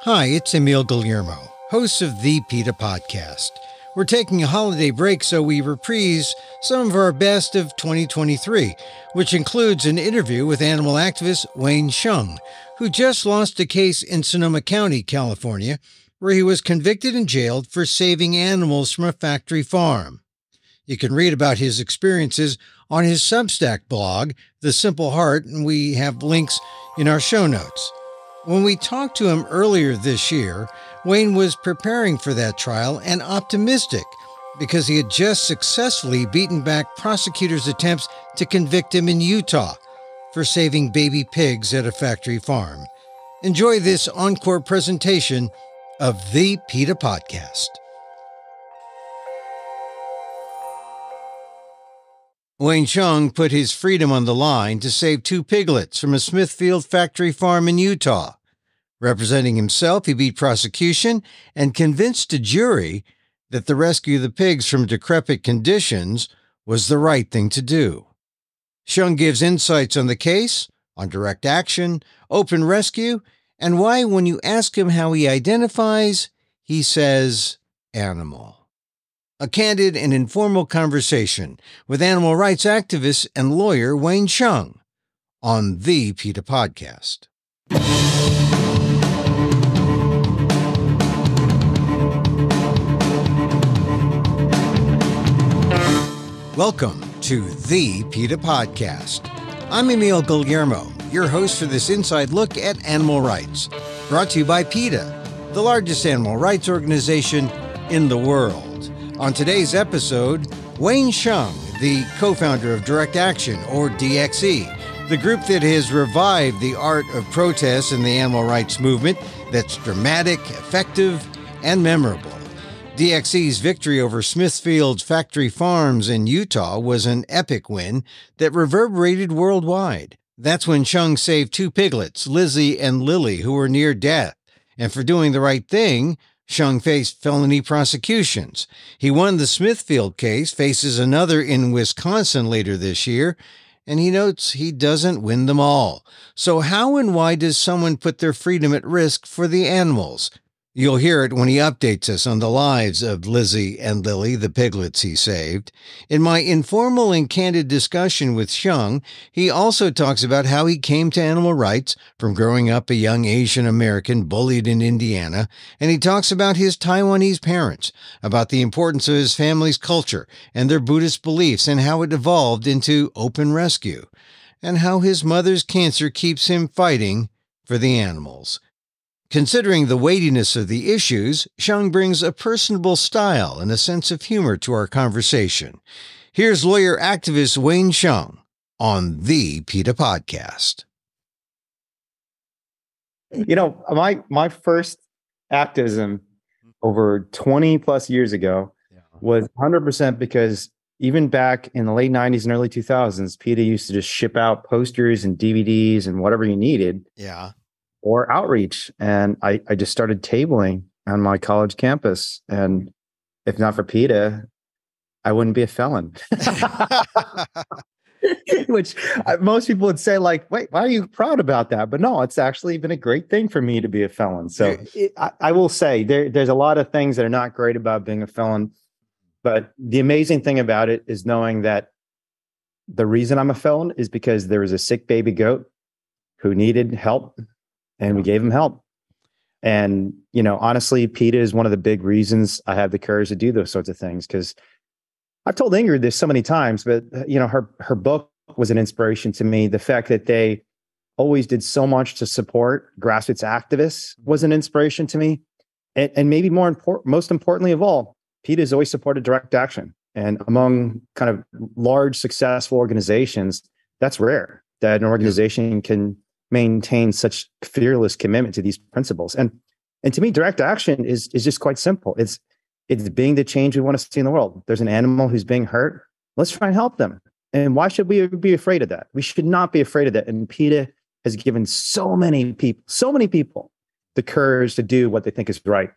Hi, it's Emil Guillermo, host of the PETA Podcast. We're taking a holiday break, so we reprise some of our best of 2023, which includes an interview with animal activist Wayne Hsiung, who just lost a case in Sonoma County, California, where he was convicted and jailed for saving animals from a factory farm. You can read about his experiences on his Substack blog, The Simple Heart, and we have links in our show notes. When we talked to him earlier this year, Wayne was preparing for that trial and optimistic because he had just successfully beaten back prosecutors' attempts to convict him in Utah for saving baby pigs at a factory farm. Enjoy this encore presentation of the PETA Podcast. Wayne Hsiung put his freedom on the line to save 2 piglets from a Smithfield factory farm in Utah. Representing himself, he beat prosecution and convinced a jury that the rescue of the pigs from decrepit conditions was the right thing to do. Hsiung gives insights on the case, on direct action, open rescue, and why when you ask him how he identifies, he says animal. A candid and informal conversation with animal rights activist and lawyer Wayne Hsiung on the PETA Podcast. Welcome to the PETA Podcast. I'm Emil Guillermo, your host for this inside look at animal rights, brought to you by PETA, the largest animal rights organization in the world. On today's episode, Wayne Hsiung, the co-founder of Direct Action, or DxE, the group that has revived the art of protest in the animal rights movement that's dramatic, effective, and memorable. DxE's victory over Smithfield's factory farms in Utah was an epic win that reverberated worldwide. That's when Hsiung saved 2 piglets, Lizzie and Lily, who were near death. And for doing the right thing, Hsiung faced felony prosecutions. He won the Smithfield case, faces another in Wisconsin later this year, and he notes he doesn't win them all. So how and why does someone put their freedom at risk for the animals? You'll hear it when he updates us on the lives of Lizzie and Lily, the piglets he saved. In my informal and candid discussion with Hsiung, he also talks about how he came to animal rights from growing up a young Asian American bullied in Indiana, and he talks about his Taiwanese parents, about the importance of his family's culture and their Buddhist beliefs and how it evolved into open rescue, and how his mother's cancer keeps him fighting for the animals. Considering the weightiness of the issues, Hsiung brings a personable style and a sense of humor to our conversation. Here's lawyer activist Wayne Hsiung on the PETA Podcast. You know, my first activism over 20 plus years ago was 100% because even back in the late 90s and early 2000s, PETA used to just ship out posters and DVDs and whatever you needed. Yeah. Or outreach. And I just started tabling on my college campus. And if not for PETA, I wouldn't be a felon. Which most people would say, like, wait, why are you proud about that? But no, it's actually been a great thing for me to be a felon. So I will say there's a lot of things that are not great about being a felon. But the amazing thing about it is knowing that the reason I'm a felon is because there was a sick baby goat who needed help. And we gave him help. And, you know, honestly, PETA is one of the big reasons I have the courage to do those sorts of things. Because I've told Ingrid this so many times, but, you know, her book was an inspiration to me. The fact that they always did so much to support grassroots activists was an inspiration to me. And maybe most importantly of all, PETA has always supported direct action. And among kind of large, successful organizations, that's rare that an organization can maintain such fearless commitment to these principles. And to me, direct action is just quite simple. It's being the change we want to see in the world. There's an animal who's being hurt. Let's try and help them. And why should we be afraid of that? We should not be afraid of that. And PETA has given so many people the courage to do what they think is right.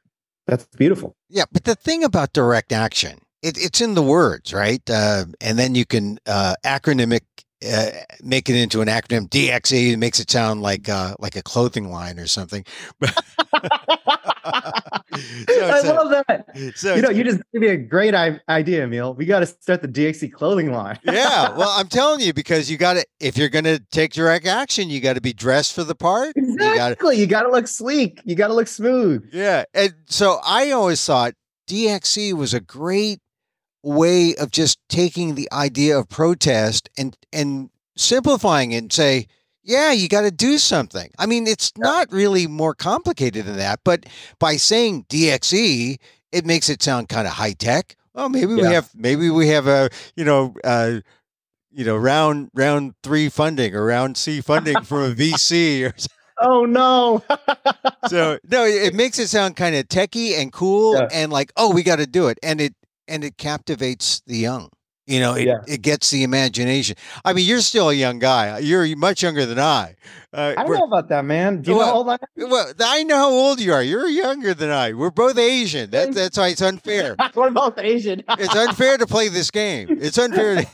That's beautiful. Yeah, but the thing about direct action, it's in the words, right? And then you can acronymic make it into an acronym. DxE makes it sound like a clothing line or something. I love that. So you just gave me a great idea, Emil. We got to start the DxE clothing line. Yeah, well, I'm telling you, because if you're going to take direct action, you got to be dressed for the part. Exactly. You got to look sleek. You got to look smooth. Yeah. And so I always thought DxE was a great way of just taking the idea of protest and simplifying it and say, yeah, you got to do something. I mean, it's not really more complicated than that, but by saying DxE, it makes it sound kind of high tech. Oh, maybe we have a, round 3 funding or round C funding from a VC or something. Oh no. So no, it makes it sound kind of techie and cool and like, oh, we got to do it. And it captivates the young. It gets the imagination. I mean, you're still a young guy. You're much younger than I. I don't know about that, man. Do you know how old I am? Well, I know how old you are. You're younger than I. We're both Asian. That's why it's unfair. We're both Asian. It's unfair to play this game. It's unfair.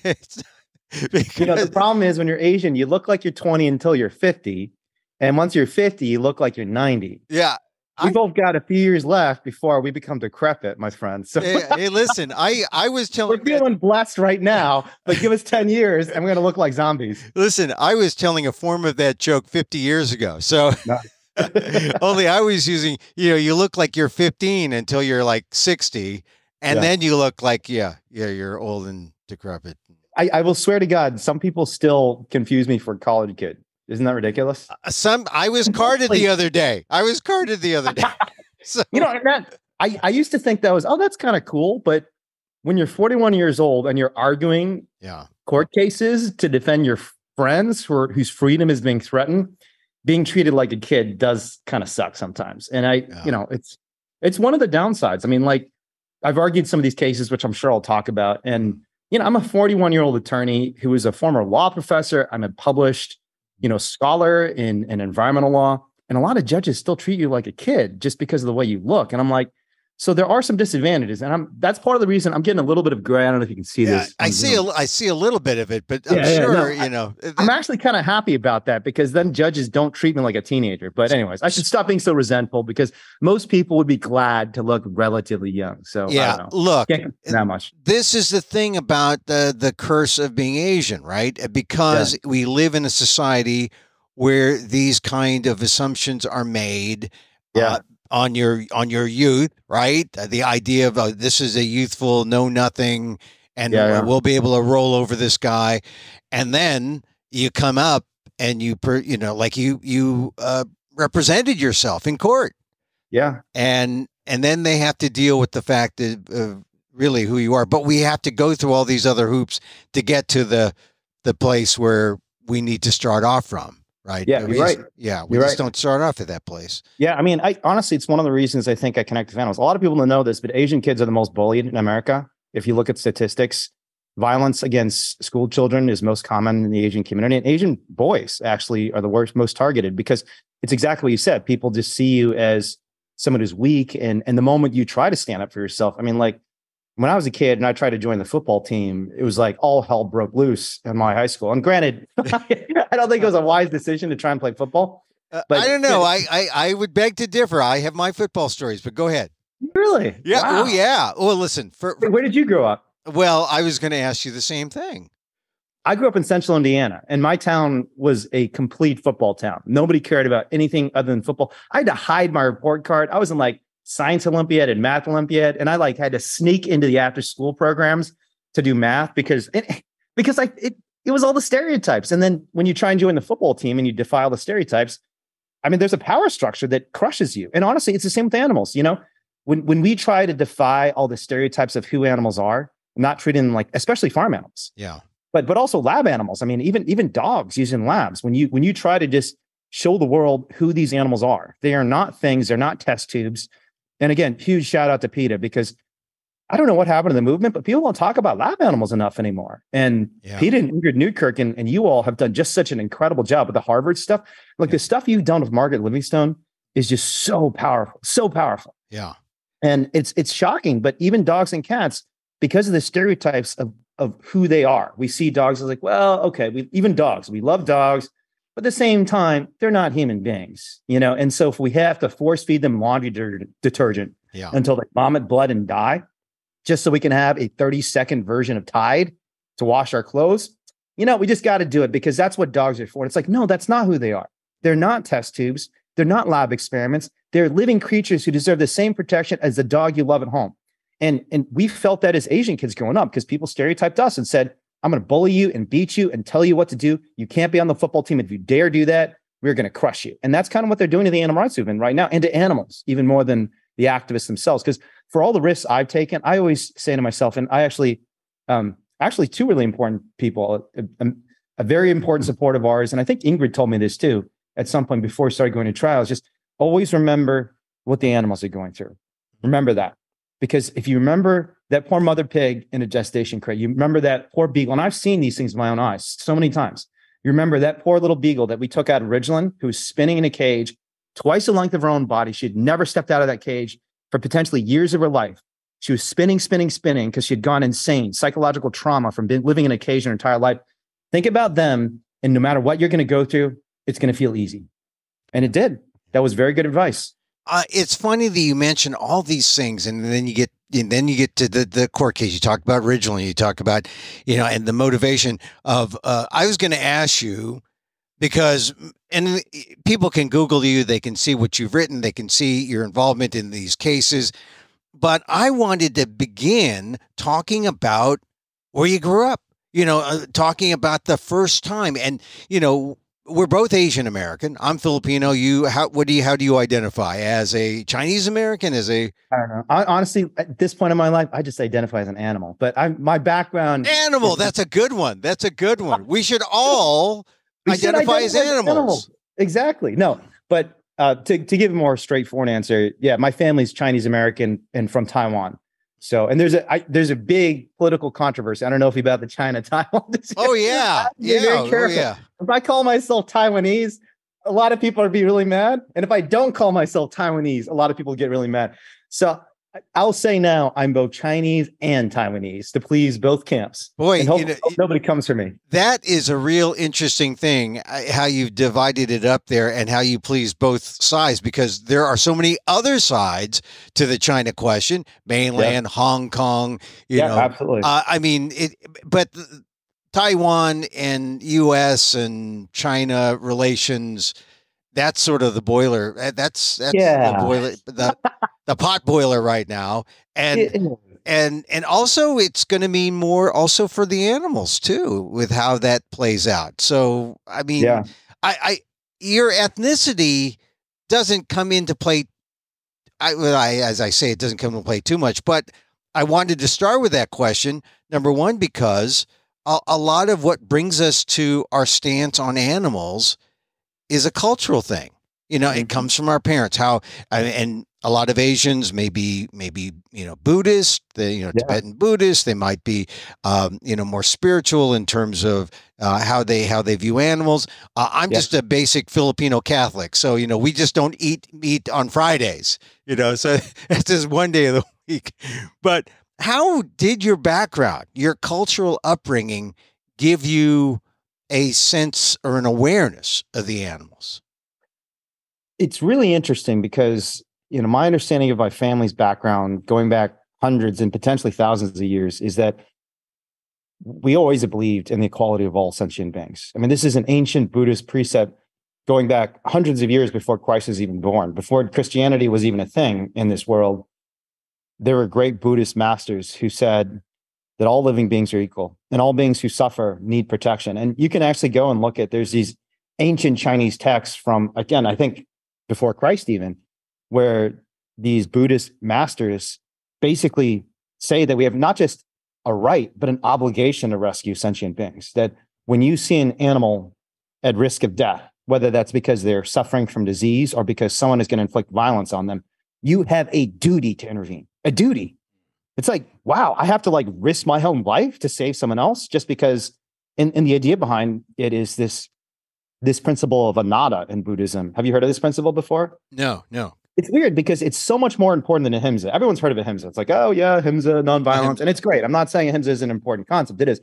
The problem is when you're Asian, you look like you're 20 until you're 50. And once you're 50, you look like you're 90. Yeah. We both got a few years left before we become decrepit, my friend. So hey, listen, I was telling we're feeling blessed right now, but give us 10 years and we're going to look like zombies. Listen, I was telling a form of that joke 50 years ago. So only I was using, you look like you're 15 until you're like 60. And then you look like, you're old and decrepit. I will swear to God, some people still confuse me for a college kid. Isn't that ridiculous? I was carded the other day. So, I used to think that was, that's kind of cool. But when you're 41 years old and you're arguing court cases to defend your friends whose freedom is being threatened, being treated like a kid does kind of suck sometimes. And it's one of the downsides. I mean, like I've argued some of these cases, which I'm sure I'll talk about. And, I'm a 41-year-old attorney who is a former law professor. I'm a published scholar in environmental law, and a lot of judges still treat you like a kid just because of the way you look. And I'm like, so there are some disadvantages, and that's part of the reason I'm getting a little bit of gray. I don't know if you can see this. I see a little bit of it, but I'm sure. I'm actually kind of happy about that because then judges don't treat me like a teenager. But anyways, I should stop being so resentful because most people would be glad to look relatively young. So I don't know. Look, that much. This is the thing about the curse of being Asian, right? Because we live in a society where these kind of assumptions are made. On your youth, right? The idea of this is a youthful know nothing, and we'll be able to roll over this guy, and then you come up and you represented yourself in court, and then they have to deal with the fact of really who you are. But we have to go through all these other hoops to get to the place where we need to start off from. Right. Yeah. We just don't start off at that place. Yeah. I mean, honestly, it's one of the reasons I think I connect with animals. A lot of people don't know this, but Asian kids are the most bullied in America. If you look at statistics, violence against school children is most common in the Asian community. And Asian boys actually are the most targeted because it's exactly what you said. People just see you as someone who's weak. And the moment you try to stand up for yourself, I mean, like when I was a kid and I tried to join the football team, it was like all hell broke loose in my high school. And granted, I don't think it was a wise decision to try and play football. But I don't know. I would beg to differ. I have my football stories, but go ahead. Really? Yeah. Wow. Oh, yeah. Well, listen. Where did you grow up? Well, I was going to ask you the same thing. I grew up in Central Indiana, and my town was a complete football town. Nobody cared about anything other than football. I had to hide my report card. I was in like Science Olympiad and Math Olympiad, and I had to sneak into the after school programs to do math because it was all the stereotypes. And then when you try and join the football team and you defy all the stereotypes, I mean, there's a power structure that crushes you. And honestly, it's the same with animals. When we try to defy all the stereotypes of who animals are, not treating them like, especially farm animals. Yeah. But also lab animals. I mean, even dogs used in labs. When you try to just show the world who these animals are, they are not things. They're not test tubes. And again, huge shout out to PETA because I don't know what happened to the movement, but people don't talk about lab animals enough anymore. And PETA and Ingrid Newkirk and you all have done just such an incredible job with the Harvard stuff. Like the stuff you've done with Margaret Livingstone is just so powerful, so powerful. Yeah. And it's shocking, but even dogs and cats, because of the stereotypes of of who they are. We see dogs as like, well, okay, even dogs, we love dogs, but at the same time, they're not human beings, you know? And so if we have to force feed them laundry detergent until they vomit blood and die, just so we can have a 30-second version of Tide to wash our clothes, you know, we just got to do it because that's what dogs are for. It's like, no, that's not who they are. They're not test tubes. They're not lab experiments. They're living creatures who deserve the same protection as the dog you love at home. And we felt that as Asian kids growing up because people stereotyped us and said, I'm going to bully you and beat you and tell you what to do. You can't be on the football team. If you dare do that, we're going to crush you. And that's kind of what they're doing to the animal rights movement right now and to animals, even more than the activists themselves. Because for all the risks I've taken, I always say to myself, and I actually two really important people, a very important support of ours, and I think Ingrid told me this too at some point before we started going to trials, just always remember what the animals are going through. Remember that. Because if you remember that poor mother pig in a gestation crate, you remember that poor beagle, and I've seen these things with my own eyes so many times. You remember that poor little beagle that we took out of Ridgeland, who was spinning in a cage, twice the length of her own body. She had never stepped out of that cage for potentially years of her life. She was spinning because she had gone insane, psychological trauma from living in a cage her entire life. Think about them, and no matter what you're going to go through, it's going to feel easy. And it did. That was very good advice. It's funny that you mention all these things, and then you get to the court case. You talk about Ridgeland, you talk about, you know, and the motivation of. I was going to ask you because, and people can Google you, they can see what you've written, they can see your involvement in these cases, but I wanted to begin talking about where you grew up. You know, talking about the first time, and you know. We're both Asian American. I'm Filipino. How do you identify as a Chinese American? I don't know. Honestly, at this point in my life, I just identify as an animal. But my background. Animal. That's a good one. We should all identify as animals. Exactly. No, but to give a more straightforward answer, yeah, my family's Chinese American and from Taiwan. So, and there's a big political controversy. I don't know if about the China-Taiwan. Oh yeah, yeah. If I call myself Taiwanese, a lot of people are be really mad, and if I don't call myself Taiwanese, a lot of people get really mad. So, I'll say now I'm both Chinese and Taiwanese to please both camps. Boy, and hope nobody comes for me. That is a real interesting thing, how you've divided it up there and how you please both sides, because there are so many other sides to the China question, mainland, Hong Kong, you know. Absolutely. I mean, but Taiwan and U.S. and China relations, that's sort of the boiler. That's the boiler, the pot boiler right now. And also it's going to mean more also for the animals too, with how that plays out. So, I mean, your ethnicity doesn't come into play. As I say, it doesn't come into play too much, but I wanted to start with that question. Number one, because a lot of what brings us to our stance on animals is a cultural thing. You know, it comes from our parents. And a lot of Asians may be, you know, Buddhist, Tibetan Buddhist. They might be, more spiritual in terms of how they view animals. I'm just a basic Filipino Catholic, so you know we just don't eat meat on Fridays. You know, so it's just one day of the week. But how did your background, your cultural upbringing, give you a sense or an awareness of the animals? It's really interesting because, you know, my understanding of my family's background, going back hundreds and potentially thousands of years, is that we always have believed in the equality of all sentient beings. I mean, this is an ancient Buddhist precept going back hundreds of years before Christ was even born, before Christianity was even a thing in this world. There were great Buddhist masters who said that all living beings are equal and all beings who suffer need protection. And you can actually go and look at, there's these ancient Chinese texts from, again, I think before Christ even, where these Buddhist masters basically say that we have not just a right, but an obligation to rescue sentient beings. That when you see an animal at risk of death, whether that's because they're suffering from disease or because someone is going to inflict violence on them, you have a duty to intervene. A duty. It's like, wow, I have to like risk my own life to save someone else just because, and the idea behind it is this principle of anatta in Buddhism. Have you heard of this principle before? No. It's weird because it's so much more important than ahimsa. Everyone's heard of ahimsa. It's like, oh yeah, ahimsa, nonviolence, and it's great. I'm not saying ahimsa is an important concept. It is.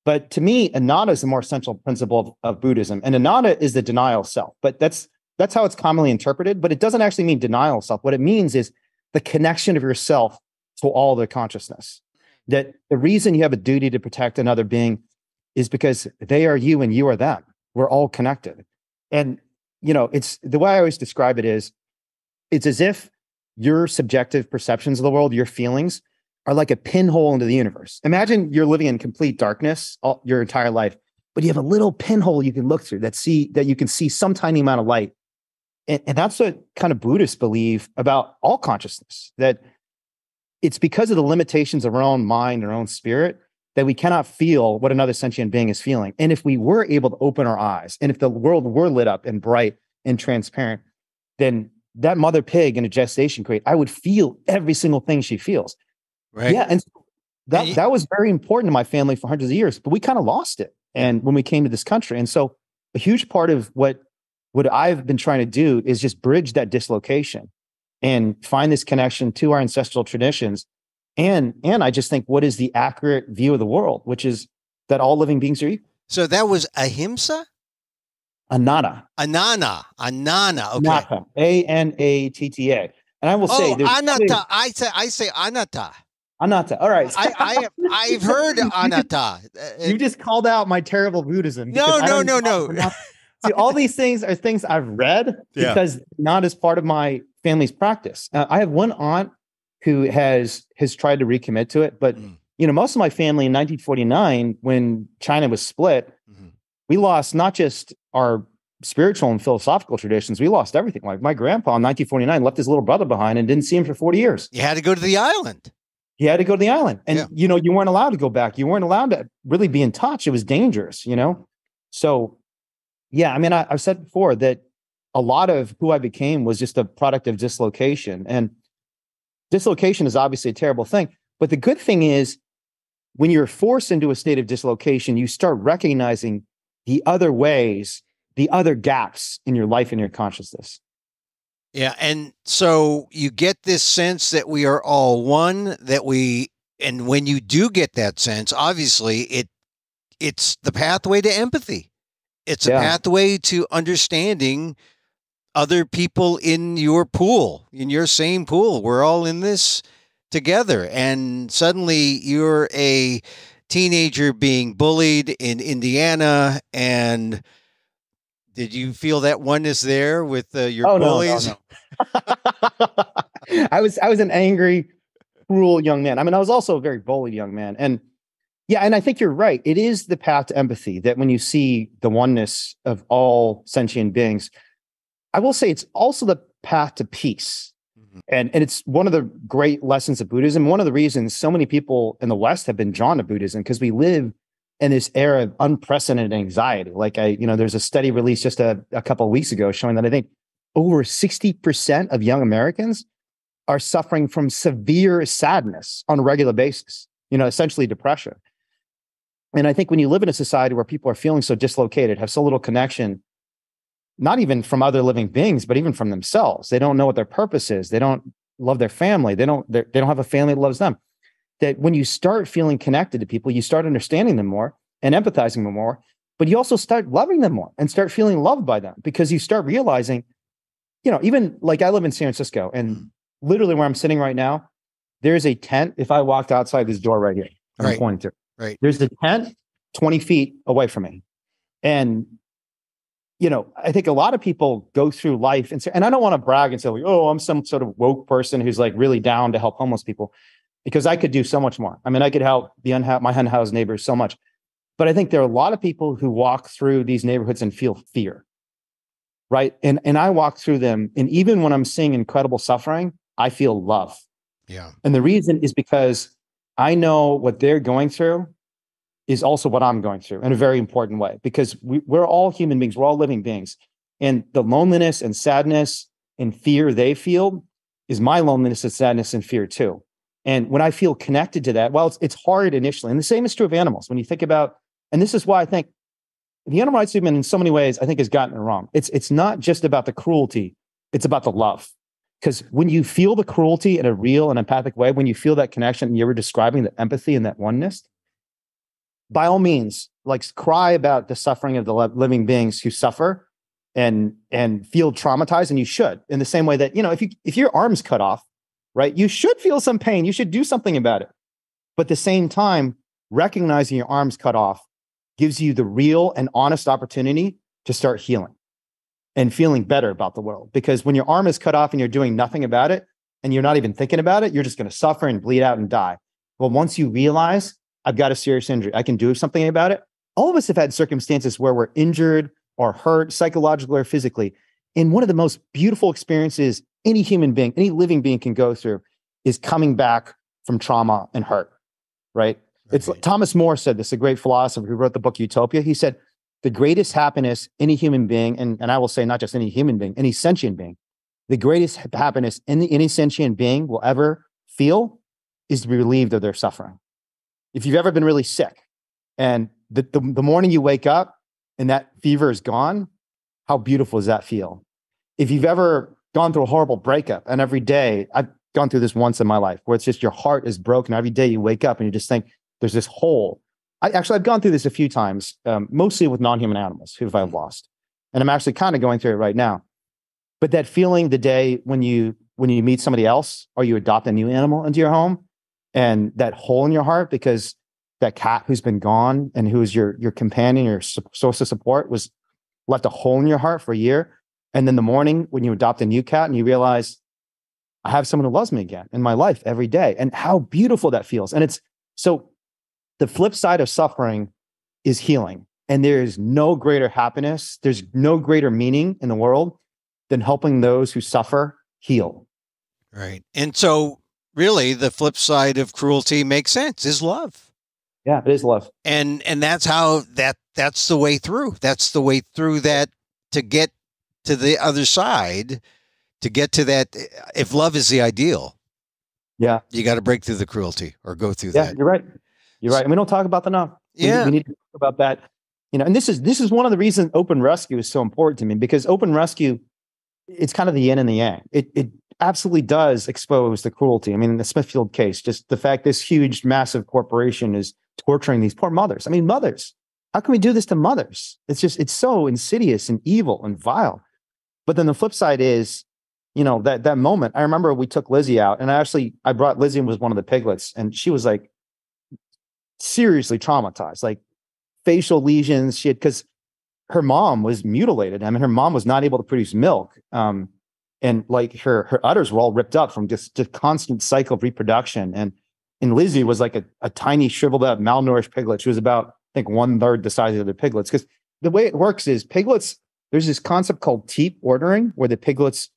But to me, anatta is the more essential principle of Buddhism. And anatta is the denial of self. But that's how it's commonly interpreted. But it doesn't actually mean denial of self. What it means is the connection of yourself to all the consciousness. That the reason you have a duty to protect another being is because they are you and you are them. We're all connected. And, it's the way I always describe it is, it's as if your subjective perceptions of the world, your feelings, are like a pinhole into the universe. Imagine you're living in complete darkness your entire life, but you have a little pinhole you can look through that you can see some tiny amount of light. And that's what kind of Buddhists believe about all consciousness, that it's because of the limitations of our own mind, our own spirit, that we cannot feel what another sentient being is feeling. And if we were able to open our eyes, and if the world were lit up and bright and transparent, then that mother pig in a gestation crate, I would feel every single thing she feels. Right. Yeah. And that was very important to my family for hundreds of years, but we kind of lost it. And when we came to this country. And so a huge part of what I've been trying to do is just bridge that dislocation and find this connection to our ancestral traditions. And I just think, what is the accurate view of the world, which is that all living beings are equal. So that was ahimsa? Anatta. Anana. Okay. Anatta. Anatta. And I will say, anatta. I say anatta. Anatta. All right. I've heard anatta. You just called out my terrible Buddhism. No. See, all these things are things I've read because not as part of my family's practice. I have one aunt who has tried to recommit to it, but most of my family in 1949, when China was split, we lost not just our spiritual and philosophical traditions, we lost everything. Like my grandpa in 1949 left his little brother behind and didn't see him for 40 years. You had to go to the island. He had to go to the island. And, you weren't allowed to go back. You weren't allowed to really be in touch. It was dangerous, So, yeah, I mean, I've said before that a lot of who I became was just a product of dislocation. And dislocation is obviously a terrible thing. But the good thing is when you're forced into a state of dislocation, you start recognizing the other ways, the other gaps in your life and your consciousness. Yeah. And so you get this sense that we are all one, and when you do get that sense, obviously it's the pathway to empathy. It's a pathway to understanding other people in your pool, in your same pool. We're all in this together. And suddenly you're a teenager being bullied in Indiana. And did you feel that oneness there with your bullies? No. I was an angry, cruel young man. I mean, I was also a very bullied young man. And and I think you're right. It is the path to empathy that when you see the oneness of all sentient beings, I will say it's also the path to peace. And it's one of the great lessons of Buddhism. One of the reasons so many people in the West have been drawn to Buddhism, because we live in this era of unprecedented anxiety. Like there's a study released just a couple of weeks ago showing that I think over 60% of young Americans are suffering from severe sadness on a regular basis, essentially depression. And I think when you live in a society where people are feeling so dislocated, have so little connection, not even from other living beings, but even from themselves. They don't know what their purpose is. They don't love their family. They don't have a family that loves them. That when you start feeling connected to people, you start understanding them more and empathizing them more, but you also start loving them more and start feeling loved by them, because you start realizing, even like I live in San Francisco, and literally where I'm sitting right now, there's a tent. If I walked outside this door right here, I'm pointing to, there's a tent 20 feet away from me. And I think a lot of people go through life and I don't want to brag and say, like, oh, I'm some sort of woke person who's like really down to help homeless people, because I could do so much more. I mean, I could help my unhoused neighbors so much. But I think there are a lot of people who walk through these neighborhoods and feel fear, right? And I walk through them, and even when I'm seeing incredible suffering, I feel love. Yeah. And the reason is because I know what they're going through is also what I'm going through in a very important way, because we're all human beings. We're all living beings. And the loneliness and sadness and fear they feel is my loneliness and sadness and fear too. And when I feel connected to that, well, it's hard initially. And the same is true of animals. When you think about, and this is why I think the animal rights movement in so many ways, I think has gotten it wrong. It's not just about the cruelty. It's about the love. Because when you feel the cruelty in a real and empathic way, when you feel that connection, and you were describing the empathy and that oneness, by all means, like cry about the suffering of the living beings who suffer and feel traumatized, and you should. In the same way that, if your arm's cut off, right, you should feel some pain. You should do something about it. But at the same time, recognizing your arm's cut off gives you the real and honest opportunity to start healing and feeling better about the world. Because when your arm is cut off and you're doing nothing about it, and you're not even thinking about it, you're just going to suffer and bleed out and die. Well, once you realize I've got a serious injury, I can do something about it. All of us have had circumstances where we're injured or hurt psychologically or physically. And one of the most beautiful experiences any human being, any living being can go through is coming back from trauma and hurt, right? It's like Thomas More said this, a great philosopher who wrote the book Utopia. He said, the greatest happiness any human being, and I will say not just any human being, any sentient being, the greatest happiness any sentient being will ever feel is to be relieved of their suffering. If you've ever been really sick and the morning you wake up and that fever is gone, how beautiful does that feel? If you've ever gone through a horrible breakup, and every day, I've gone through this once in my life, where it's just your heart is broken. Every day you wake up and you just think there's this hole. I've gone through this a few times, mostly with non-human animals who I've lost. And I'm actually kind of going through it right now. But that feeling the day when you meet somebody else or you adopt a new animal into your home, and that hole in your heart because that cat who's been gone and who is your companion, your source of support, was left a hole in your heart for a year. And then the morning when you adopt a new cat and you realize, I have someone who loves me again in my life every day, and how beautiful that feels. And it's so the flip side of suffering is healing. And there is no greater happiness, there's no greater meaning in the world than helping those who suffer heal. Right. And so really the flip side of cruelty makes sense, is love. Yeah, it is love. And that's how that's the way through. That's the way through that, to get to the other side, to get to that. If love is the ideal, yeah, you got to break through the cruelty or go through that. You're right. You're right. And we don't talk about that enough. We need to talk about that. And this is one of the reasons open rescue is so important to me, because open rescue, it's kind of the yin and the yang. It absolutely does expose the cruelty. I mean, in the Smithfield case, just the fact this huge, massive corporation is torturing these poor mothers. I mean, mothers. How can we do this to mothers? It's so insidious and evil and vile. But then the flip side is, that moment. I remember we took Lizzie out, and I brought Lizzie was one of the piglets, and she was like seriously traumatized, like facial lesions. Because her mom was mutilated. I mean, her mom was not able to produce milk. And like her udders were all ripped up from just constant cycle of reproduction. And Lizzie was like a tiny, shriveled up, malnourished piglet. She was about, I think, 1/3 the size of the piglets. Because the way it works is piglets, there's this concept called teat ordering, where the piglets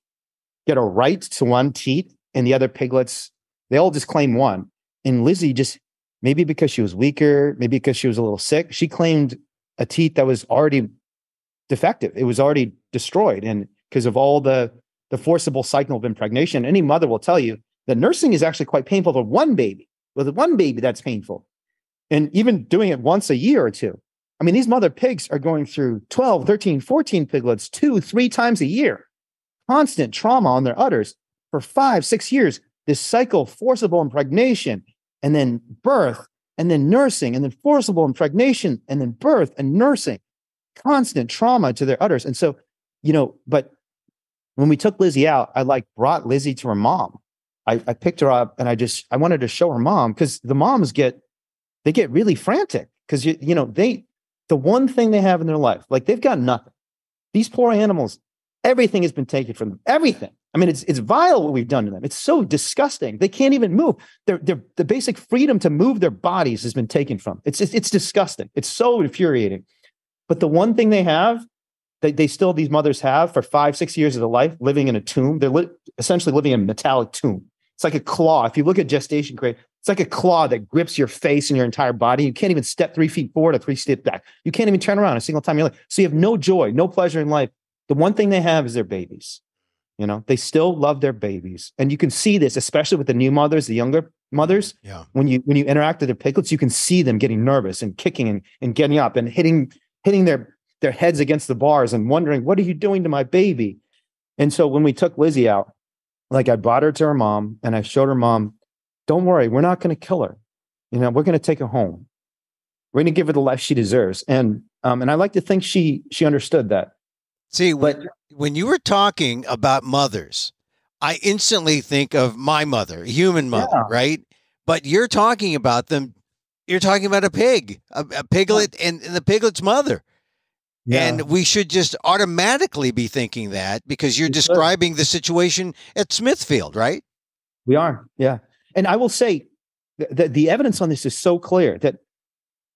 get a right to one teat, and the other piglets, they all just claim one. And Lizzie, just maybe because she was weaker, maybe because she was a little sick, she claimed a teat that was already defective. It was already destroyed. And because of all the forcible cycle of impregnation, any mother will tell you that nursing is actually quite painful for one baby. With one baby, that's painful. And even doing it once a year or two. I mean, these mother pigs are going through 12, 13, 14 piglets 2-3 times a year. Constant trauma on their udders for 5-6 years. This cycle, forcible impregnation, and then birth, and then nursing, and then forcible impregnation, and then birth and nursing. Constant trauma to their udders. And so, but when we took Lizzie out, I brought Lizzie to her mom. I picked her up, and I wanted to show her mom, because the moms get really frantic, because the one thing they have in their life, like, they've got nothing. These poor animals, everything has been taken from them. Everything. I mean, it's vile what we've done to them. It's so disgusting. They can't even move. The basic freedom to move their bodies has been taken from. It's disgusting. It's so infuriating. But the one thing they have, these mothers have for 5-6 years of their life, living in a tomb. They're essentially living in a metallic tomb. It's like a claw. If you look at gestation crate, it's like a claw that grips your face and your entire body. You can't even step 3 feet forward or 3 steps back. You can't even turn around a single time in your life. So you have no joy, no pleasure in life. The one thing they have is their babies. They still love their babies. And you can see this, especially with the new mothers, the younger mothers. Yeah. When you interact with their piglets, you can see them getting nervous and kicking and getting up and hitting their heads against the bars and wondering, what are you doing to my baby? And so when we took Lizzie out, like I brought her to her mom and I showed her mom, don't worry, we're not going to kill her. We're going to take her home. We're going to give her the life she deserves. And I like to think she understood that. See, when you were talking about mothers, I instantly think of my mother, a human mother, right? But you're talking about them. You're talking about a pig, a piglet, and the piglet's mother. Yeah. And we should just automatically be thinking that because you're describing the situation at Smithfield, right? We are, yeah. And I will say that the evidence on this is so clear that,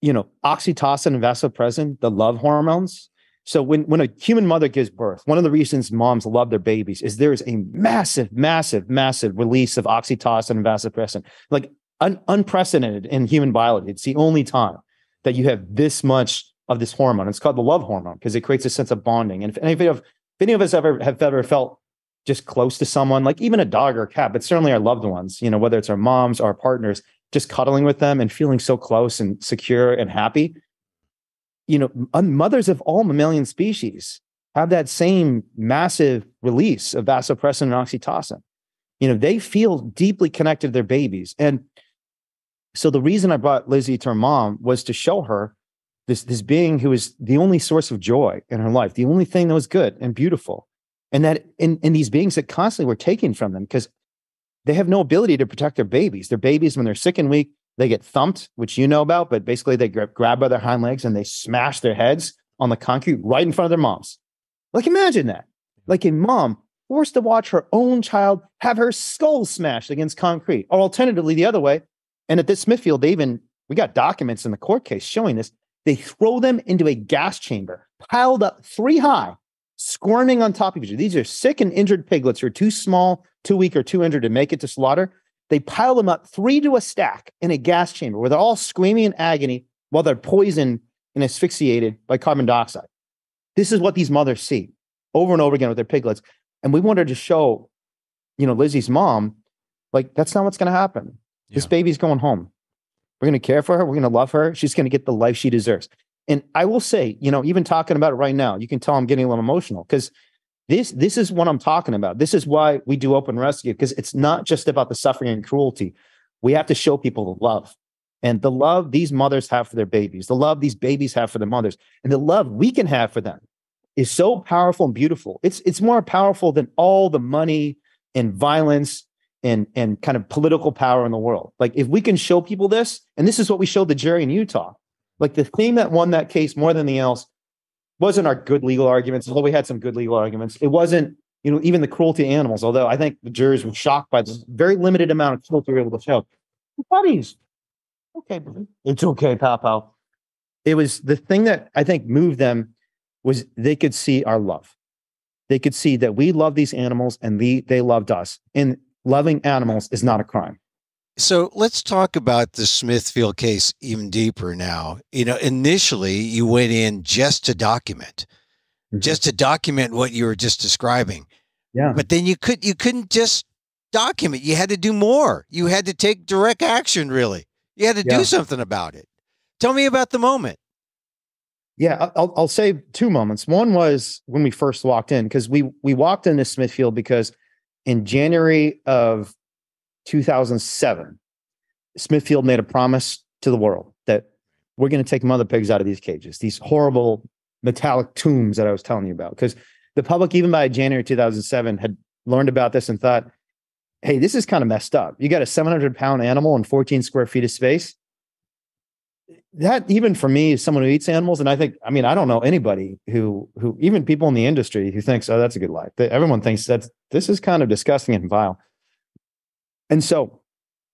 oxytocin and vasopressin, the love hormones. So when a human mother gives birth, one of the reasons moms love their babies is there is a massive, massive, massive release of oxytocin and vasopressin, like unprecedented in human biology. It's the only time that you have this much of this hormone. It's called the love hormone because it creates a sense of bonding. And if any of us have ever felt just close to someone, like even a dog or a cat, but certainly our loved ones, whether it's our moms or our partners, just cuddling with them and feeling so close and secure and happy. Mothers of all mammalian species have that same massive release of vasopressin and oxytocin. They feel deeply connected to their babies. And so the reason I brought Lizzie to her mom was to show her this being who is the only source of joy in her life, the only thing that was good and beautiful. And that in these beings that constantly were taken from them because they have no ability to protect their babies. Their babies, when they're sick and weak, they get thumped, which you know about, but basically they grab by their hind legs and they smash their heads on the concrete right in front of their moms. Like, imagine that. Like a mom forced to watch her own child have her skull smashed against concrete, or alternatively the other way. And at this Smithfield, we got documents in the court case showing this. They throw them into a gas chamber, piled up 3 high, squirming on top of each other. These are sick and injured piglets who are too small, too weak, or too injured to make it to slaughter. They pile them up 3 to a stack in a gas chamber where they're all screaming in agony while they're poisoned and asphyxiated by carbon dioxide. This is what these mothers see over and over again with their piglets. And we wanted to show, Lizzie's mom, like, that's not what's going to happen. Yeah. This baby's going home. We're going to care for her. We're going to love her. She's going to get the life she deserves. And I will say, even talking about it right now, you can tell I'm getting a little emotional because this is what I'm talking about. This is why we do Open Rescue, because it's not just about the suffering and cruelty. We have to show people the love and the love these mothers have for their babies, the love these babies have for their mothers, and the love we can have for them is so powerful and beautiful. It's more powerful than all the money and violence and kind of political power in the world. Like, if we can show people this, and this is what we showed the jury in Utah, like the thing that won that case more than anything else wasn't our good legal arguments, although we had some good legal arguments. It wasn't, even the cruelty to animals, although I think the jurors were shocked by the very limited amount of cruelty we were able to show. Buddies. Okay, buddy. It's okay, pal. It was the thing that I think moved them was they could see our love. They could see that we love these animals and they loved us. And loving animals is not a crime. So let's talk about the Smithfield case even deeper now. Initially you went in just to document what you were just describing. Yeah. But then you couldn't just document. You had to do more. You had to take direct action, really. You had to do something about it. Tell me about the moment. Yeah, I'll say 2 moments. One was when we first walked in, because we walked into Smithfield because in January of 2007, Smithfield made a promise to the world that we're going to take mother pigs out of these cages, these horrible metallic tombs that I was telling you about. Because the public, even by January 2007, had learned about this and thought, hey, this is kind of messed up. You got a 700-pound animal in 14 square feet of space. That, even for me, as someone who eats animals, and I don't know anybody who even people in the industry who thinks, oh, that's a good life. Everyone thinks this is kind of disgusting and vile. And so,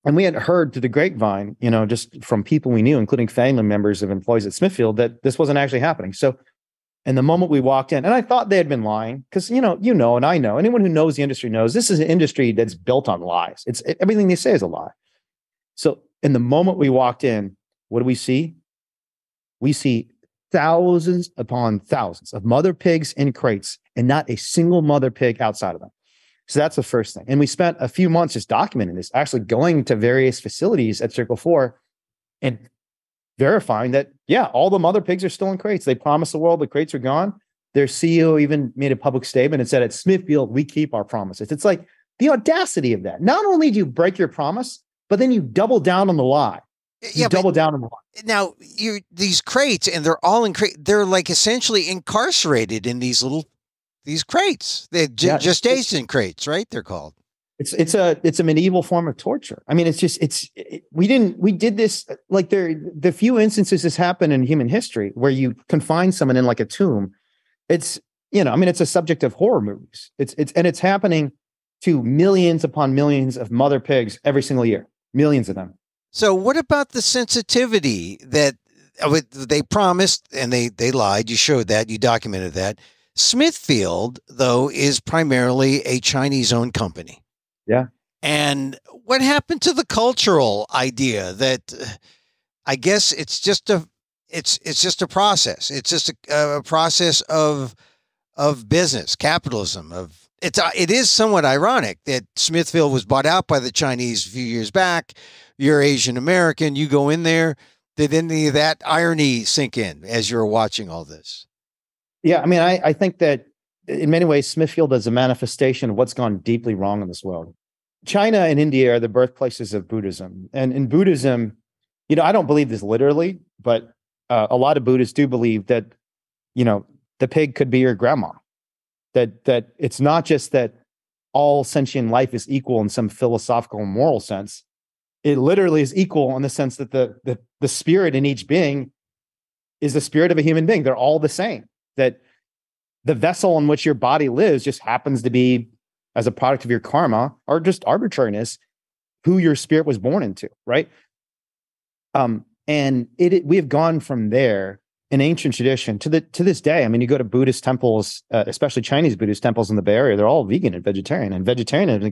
and we had heard through the grapevine, just from people we knew, including family members of employees at Smithfield, that this wasn't actually happening. So, and the moment we walked in, and I thought they had been lying, because and I know, anyone who knows the industry knows this is an industry that's built on lies. Everything they say is a lie. So, in the moment we walked in, what do we see? We see thousands upon thousands of mother pigs in crates and not a single mother pig outside of them. So that's the first thing. And we spent a few months just documenting this, actually going to various facilities at Circle 4 and verifying that, all the mother pigs are still in crates. They promised the world the crates are gone. Their CEO even made a public statement and said, at Smithfield, we keep our promises. It's like The audacity of that. Not only do you break your promise, but then you double down on the lie. Double down on the lie. Now, these crates, and they're all in crates. They're like essentially incarcerated in these crates. They're gestation crates, right? They're called. It's a medieval form of torture. I mean, we did this, like the few instances this happened in human history where you confine someone in like a tomb. It's a subject of horror movies. It's happening to millions upon millions of mother pigs every single year, millions of them. So what about the sensitivity that they promised and they lied? You showed that, you documented that. Smithfield, though, is primarily a Chinese-owned company. Yeah. And what happened to the cultural idea that I guess it's just a process. It's just a process of business, capitalism. It is somewhat ironic that Smithfield was bought out by the Chinese a few years back. You're Asian American. You go in there. Did any of that irony sink in as you're watching all this? Yeah, I mean, I think that in many ways, Smithfield is a manifestation of what's gone deeply wrong in this world. China and India are the birthplaces of Buddhism. And in Buddhism, I don't believe this literally, but a lot of Buddhists do believe that, the pig could be your grandma. That it's not just that all sentient life is equal in some philosophical and moral sense. It literally is equal in the sense that the spirit in each being is the spirit of a human being. They're all the same. That the vessel in which your body lives just happens to be, as a product of your karma or just arbitrariness, who your spirit was born into, right? And we have gone from there in ancient tradition to this day. I mean, you go to Buddhist temples, especially Chinese Buddhist temples in the Bay Area, they're all vegan and vegetarian. And vegetarianism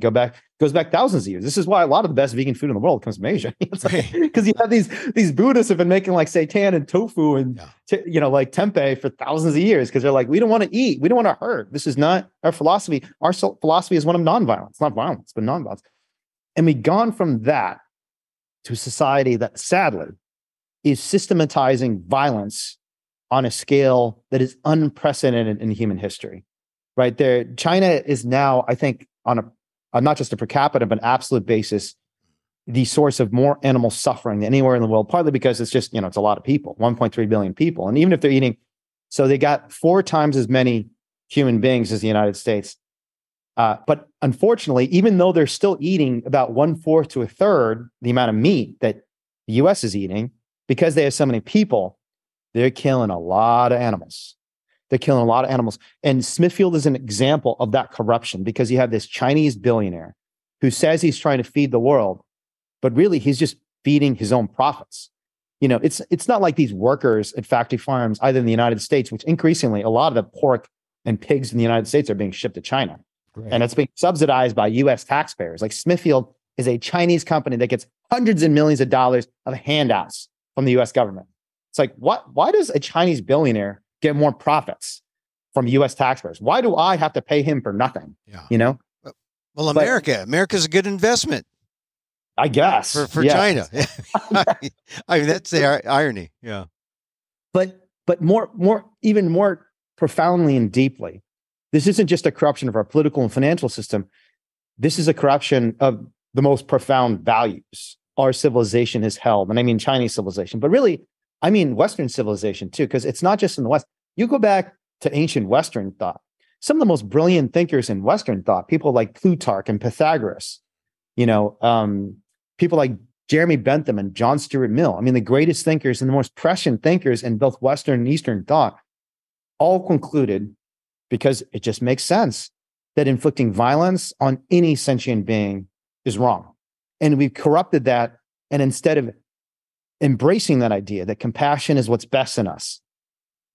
goes back thousands of years. This is why a lot of the best vegan food in the world comes from Asia. Because you have these Buddhists have been making like seitan and tofu and like tempeh for thousands of years because they're like, we don't want to eat, we don't want to hurt. This is not our philosophy. Our philosophy is one of nonviolence, not violence, but nonviolence. And we've gone from that to a society that sadly is systematizing violence on a scale that is unprecedented in human history, right? China is now, I think, on a not just a per capita, but an absolute basis, the source of more animal suffering than anywhere in the world, partly because it's just, it's a lot of people, 1.3 billion people. And even if they're eating, so they got 4 times as many human beings as the United States. But unfortunately, even though they're still eating about 1/4 to 1/3 the amount of meat that the US is eating, because they have so many people, they're killing a lot of animals. And Smithfield is an example of that corruption because you have this Chinese billionaire who says he's trying to feed the world, but really he's just feeding his own profits. It's not like these workers at factory farms, either in the United States, which increasingly a lot of the pork and pigs in the United States are being shipped to China. Right. And it's being subsidized by US taxpayers. Like Smithfield is a Chinese company that gets hundreds of millions of dollars of handouts from the US government. It's like, why does a Chinese billionaire get more profits from US taxpayers? Why do I have to pay him for nothing? Yeah. Well, America's a good investment. I guess. For China. I mean, that's the irony. Yeah. But even more profoundly and deeply, this isn't just a corruption of our political and financial system. This is a corruption of the most profound values our civilization has held. And I mean Chinese civilization, but really, I mean Western civilization too, because it's not just in the West. You go back to ancient Western thought. Some of the most brilliant thinkers in Western thought, people like Plutarch and Pythagoras, people like Jeremy Bentham and John Stuart Mill. I mean, the greatest thinkers and the most prescient thinkers in both Western and Eastern thought all concluded, because it just makes sense, that inflicting violence on any sentient being is wrong. And we've corrupted that. And instead of embracing that idea that compassion is what's best in us,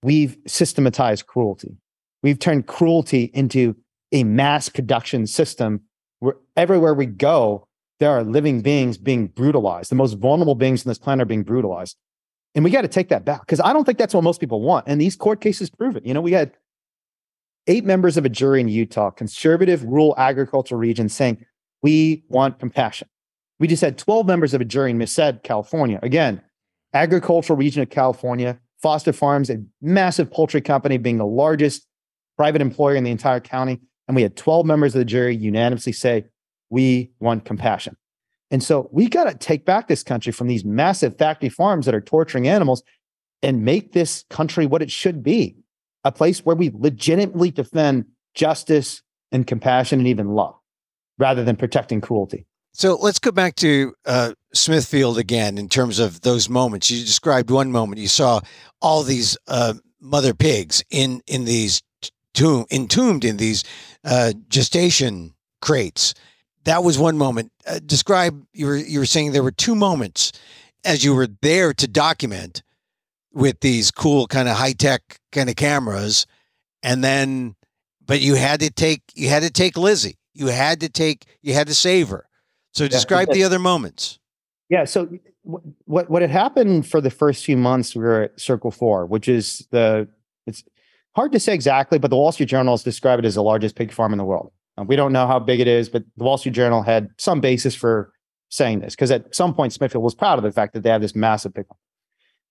we've systematized cruelty. We've turned cruelty into a mass production system where everywhere we go, there are living beings being brutalized. The most vulnerable beings on this planet are being brutalized. And we got to take that back, because I don't think that's what most people want. And these court cases prove it. We had 8 members of a jury in Utah, conservative rural agricultural region, saying, we want compassion. We just had 12 members of a jury in Merced, California. Again, agricultural region of California, Foster Farms, a massive poultry company, being the largest private employer in the entire county. And we had 12 members of the jury unanimously say, We want compassion. And so we got to take back this country from these massive factory farms that are torturing animals and make this country what it should be, a place where we legitimately defend justice and compassion and even love, rather than protecting cruelty. So let's go back to Smithfield again in terms of those moments. You described one moment you saw all these mother pigs in these entombed in these gestation crates. That was one moment. Describe, you were saying there were two moments as you were there to document with these cool kind of high-tech kind of cameras. And then, but you had to take Lizzie. You had to save her. So describe the other moments. Yeah. So what had happened for the first few months, we were at Circle 4, which is it's hard to say exactly, but the Wall Street Journal has described it as the largest pig farm in the world. We don't know how big it is, but the Wall Street Journal had some basis for saying this, because at some point Smithfield was proud of the fact that they have this massive pig farm.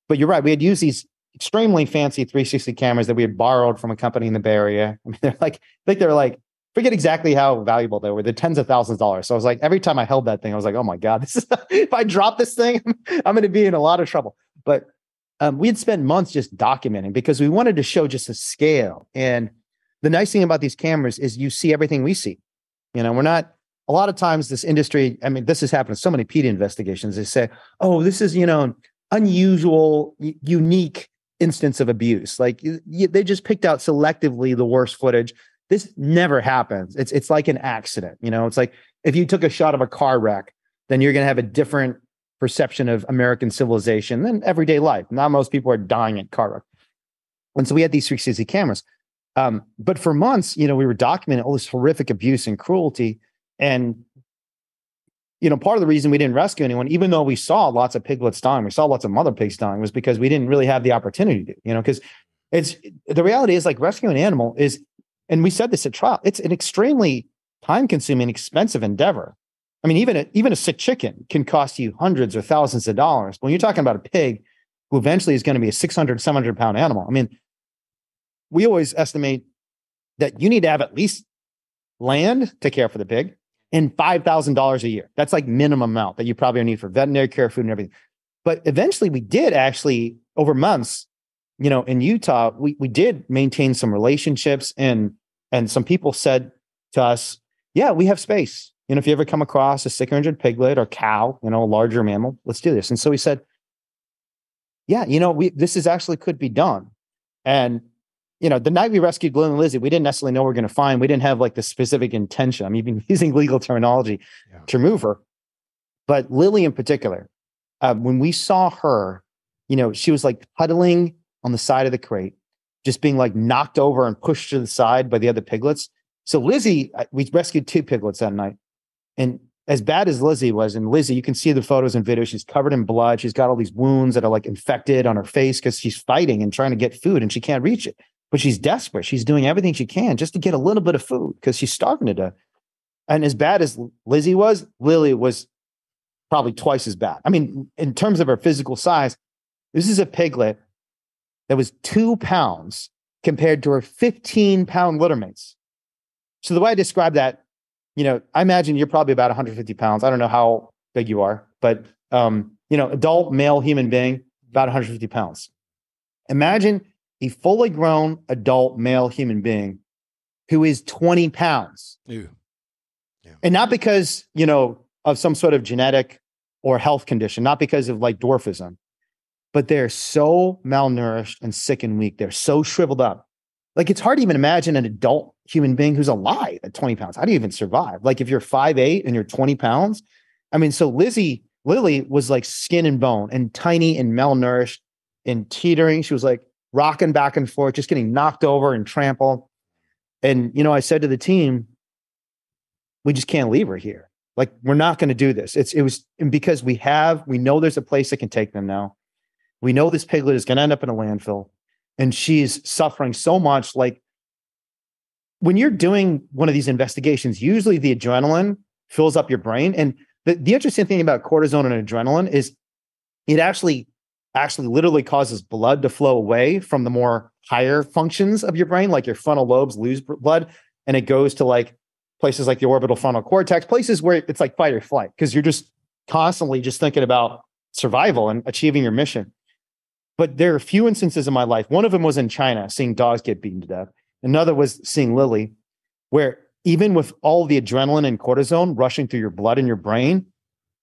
But you're right, we had used these extremely fancy 360 cameras that we had borrowed from a company in the Bay Area. I mean, they're like, forget exactly how valuable they were. They're tens of thousands of dollars. So I was like, every time I held that thing, I was like, oh my God, if I drop this thing, I'm going to be in a lot of trouble. But we had spent months just documenting because we wanted to show just the scale. And the nice thing about these cameras is you see everything we see. You know, we're not, a lot of times this industry, I mean, this has happened in so many PETA investigations. They say, oh, this is, unusual, unique instance of abuse. Like they just picked out selectively the worst footage. This never happens. It's like an accident. It's like if you took a shot of a car wreck, then you're going to have a different perception of American civilization than everyday life. Not most people are dying at car wreck. And so we had these 360 cameras. But for months, we were documenting all this horrific abuse and cruelty. And, part of the reason we didn't rescue anyone, even though we saw lots of piglets dying, we saw lots of mother pigs dying, was because we didn't really have the opportunity to, because the reality is like rescuing an animal is, and we said this at trial, it's an extremely time-consuming, expensive endeavor. I mean, even a sick chicken can cost you hundreds or thousands of dollars. When you're talking about a pig who eventually is going to be a 600, 700-pound animal, I mean, we always estimate that you need to have at least land to care for the pig and $5,000 a year. That's like minimum amount that you probably need for veterinary care, food, and everything. But eventually we did actually, over months, in Utah, we did maintain some relationships, and some people said to us, yeah, we have space. If you ever come across a sick or injured piglet or cow, a larger mammal, let's do this. And so we said, yeah, this is actually could be done. And, the night we rescued Glenn and Lizzie, we didn't necessarily know what we're going to find. We didn't have like the specific intention. I mean, even using legal terminology to remove her. But Lily in particular, when we saw her, she was like huddling on the side of the crate, just being like knocked over and pushed to the side by the other piglets. So Lizzie, we rescued 2 piglets that night. And as bad as Lizzie was, and Lizzie, you can see the photos and videos, she's covered in blood. She's got all these wounds that are like infected on her face because she's fighting and trying to get food and she can't reach it. But she's desperate. She's doing everything she can just to get a little bit of food because she's starving to death. And as bad as Lizzie was, Lily was probably twice as bad. I mean, in terms of her physical size, this is a piglet that was 2 pounds compared to her 15-pound littermates. So the way I describe that, I imagine you're probably about 150 pounds. I don't know how big you are, but, adult male human being, about 150 pounds. Imagine a fully grown adult male human being who is 20 pounds. Ew. Yeah. And not because, of some sort of genetic or health condition, not because of like dwarfism, but they're so malnourished and sick and weak. They're so shriveled up. Like it's hard to even imagine an adult human being who's alive at 20 pounds. How do you even survive? Like if you're 5'8" and you're 20 pounds. I mean, so Lily was like skin and bone and tiny and malnourished and teetering. She was like rocking back and forth, just getting knocked over and trampled. And, I said to the team, we just can't leave her here. Like, we're not going to do this. It was because we know there's a place that can take them now. We know this piglet is going to end up in a landfill and she's suffering so much. Like when you're doing one of these investigations, usually the adrenaline fills up your brain. And the interesting thing about cortisone and adrenaline is it actually literally causes blood to flow away from the more higher functions of your brain, like your frontal lobes lose blood, and it goes to like places like the orbital frontal cortex, places where it's like fight or flight, because you're just constantly just thinking about survival and achieving your mission. But there are a few instances in my life. One of them was in China, seeing dogs get beaten to death. Another was seeing Lily, where even with all the adrenaline and cortisone rushing through your blood and your brain,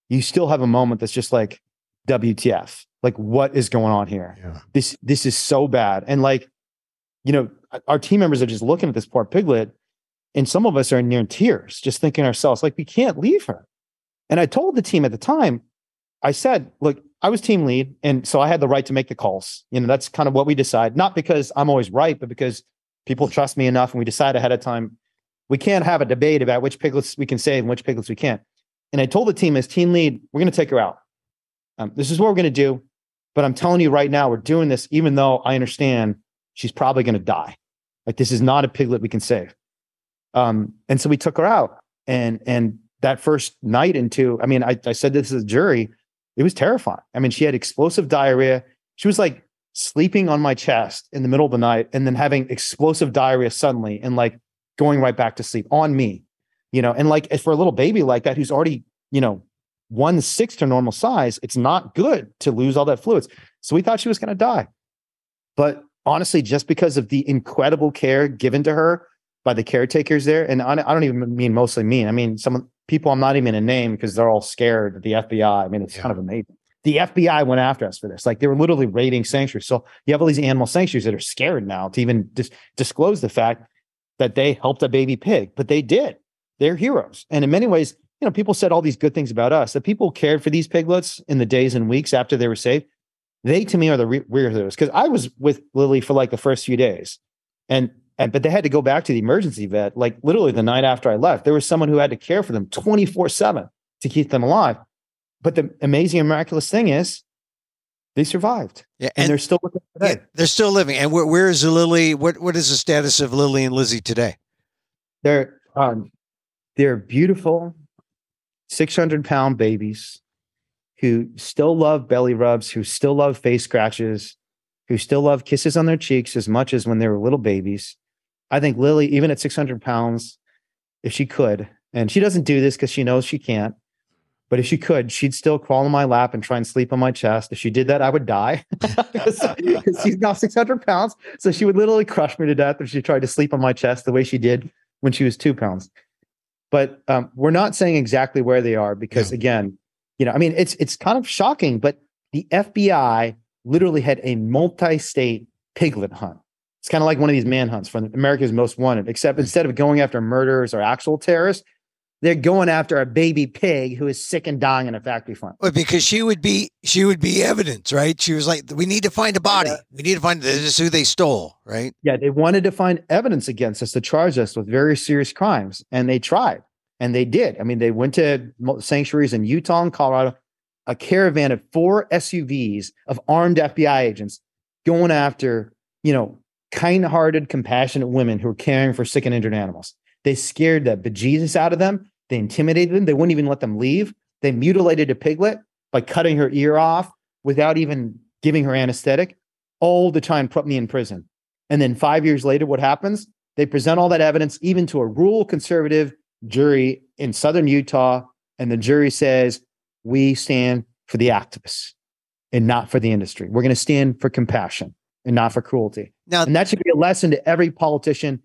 you still have a moment that's just like, WTF? Like, what is going on here? Yeah. This is so bad. And like, you know, our team members are just looking at this poor piglet, and some of us are near tears, just thinking to ourselves, like, we can't leave her. And I told the team at the time, I said, look, I was team lead, and so I had the right to make the calls. You know, that's kind of what we decide, not because I'm always right, but because people trust me enough, and we decide ahead of time, we can't have a debate about which piglets we can save and which piglets we can't. And I told the team as team lead, we're going to take her out. This is what we're going to do. But I'm telling you right now, we're doing this, even though I understand she's probably going to die. Like, this is not a piglet we can save. And so we took her out. And that first night into, I mean, I said this to the jury, it was terrifying. I mean, she had explosive diarrhea. She was like sleeping on my chest in the middle of the night and then having explosive diarrhea suddenly and like going right back to sleep on me, you know, and like for a little baby like that, who's already, you know, 1/6 her normal size, it's not good to lose all that fluids. So we thought she was going to die. But honestly, just because of the incredible care given to her by the caretakers there, and I don't even mean mostly me. I mean, some people I'm not even going to name because they're all scared of the FBI. I mean, it's kind of amazing. The FBI went after us for this. Like, they were literally raiding sanctuaries. So you have all these animal sanctuaries that are scared now to even disclose the fact that they helped a baby pig, but they did. They're heroes. And in many ways, you know, people said all these good things about us. The people who cared for these piglets in the days and weeks after they were saved, they to me are the real heroes. Because I was with Lily for like the first few days, but they had to go back to the emergency vet like literally the night after I left. There was someone who had to care for them 24/7 to keep them alive. But the amazing and miraculous thing is, they survived. Yeah, and they're still living today. Yeah, they're still living. And where is Lily? What is the status of Lily and Lizzie today? They're beautiful 600-pound babies who still love belly rubs, who still love face scratches, who still love kisses on their cheeks as much as when they were little babies. I think Lily, even at 600 pounds, if she could, and she doesn't do this because she knows she can't, but if she could, she'd still crawl in my lap and try and sleep on my chest. If she did that, I would die because she's now 600 pounds. So she would literally crush me to death if she tried to sleep on my chest the way she did when she was 2 pounds. But we're not saying exactly where they are because, again, you know, I mean, it's kind of shocking, but the FBI literally had a multi-state piglet hunt. It's kind of like one of these manhunts from America's Most Wanted, except instead of going after murderers or actual terrorists, they're going after a baby pig who is sick and dying in a factory farm. Well, because she would be evidence, right? She was like, we need to find a body. We need to find this is who they stole, right? Yeah, they wanted to find evidence against us to charge us with very serious crimes, and they tried, and they did. I mean, they went to sanctuaries in Utah and Colorado, a caravan of 4 SUVs of armed FBI agents going after, you know, kind-hearted, compassionate women who were caring for sick and injured animals. They scared the bejesus out of them. They intimidated them. They wouldn't even let them leave. They mutilated a piglet by cutting her ear off without even giving her anesthetic, all to try and put me in prison. And then 5 years later, what happens? They present all that evidence even to a rural conservative jury in southern Utah, and the jury says, we stand for the activists and not for the industry. We're going to stand for compassion and not for cruelty. Now, and that should be a lesson to every politician,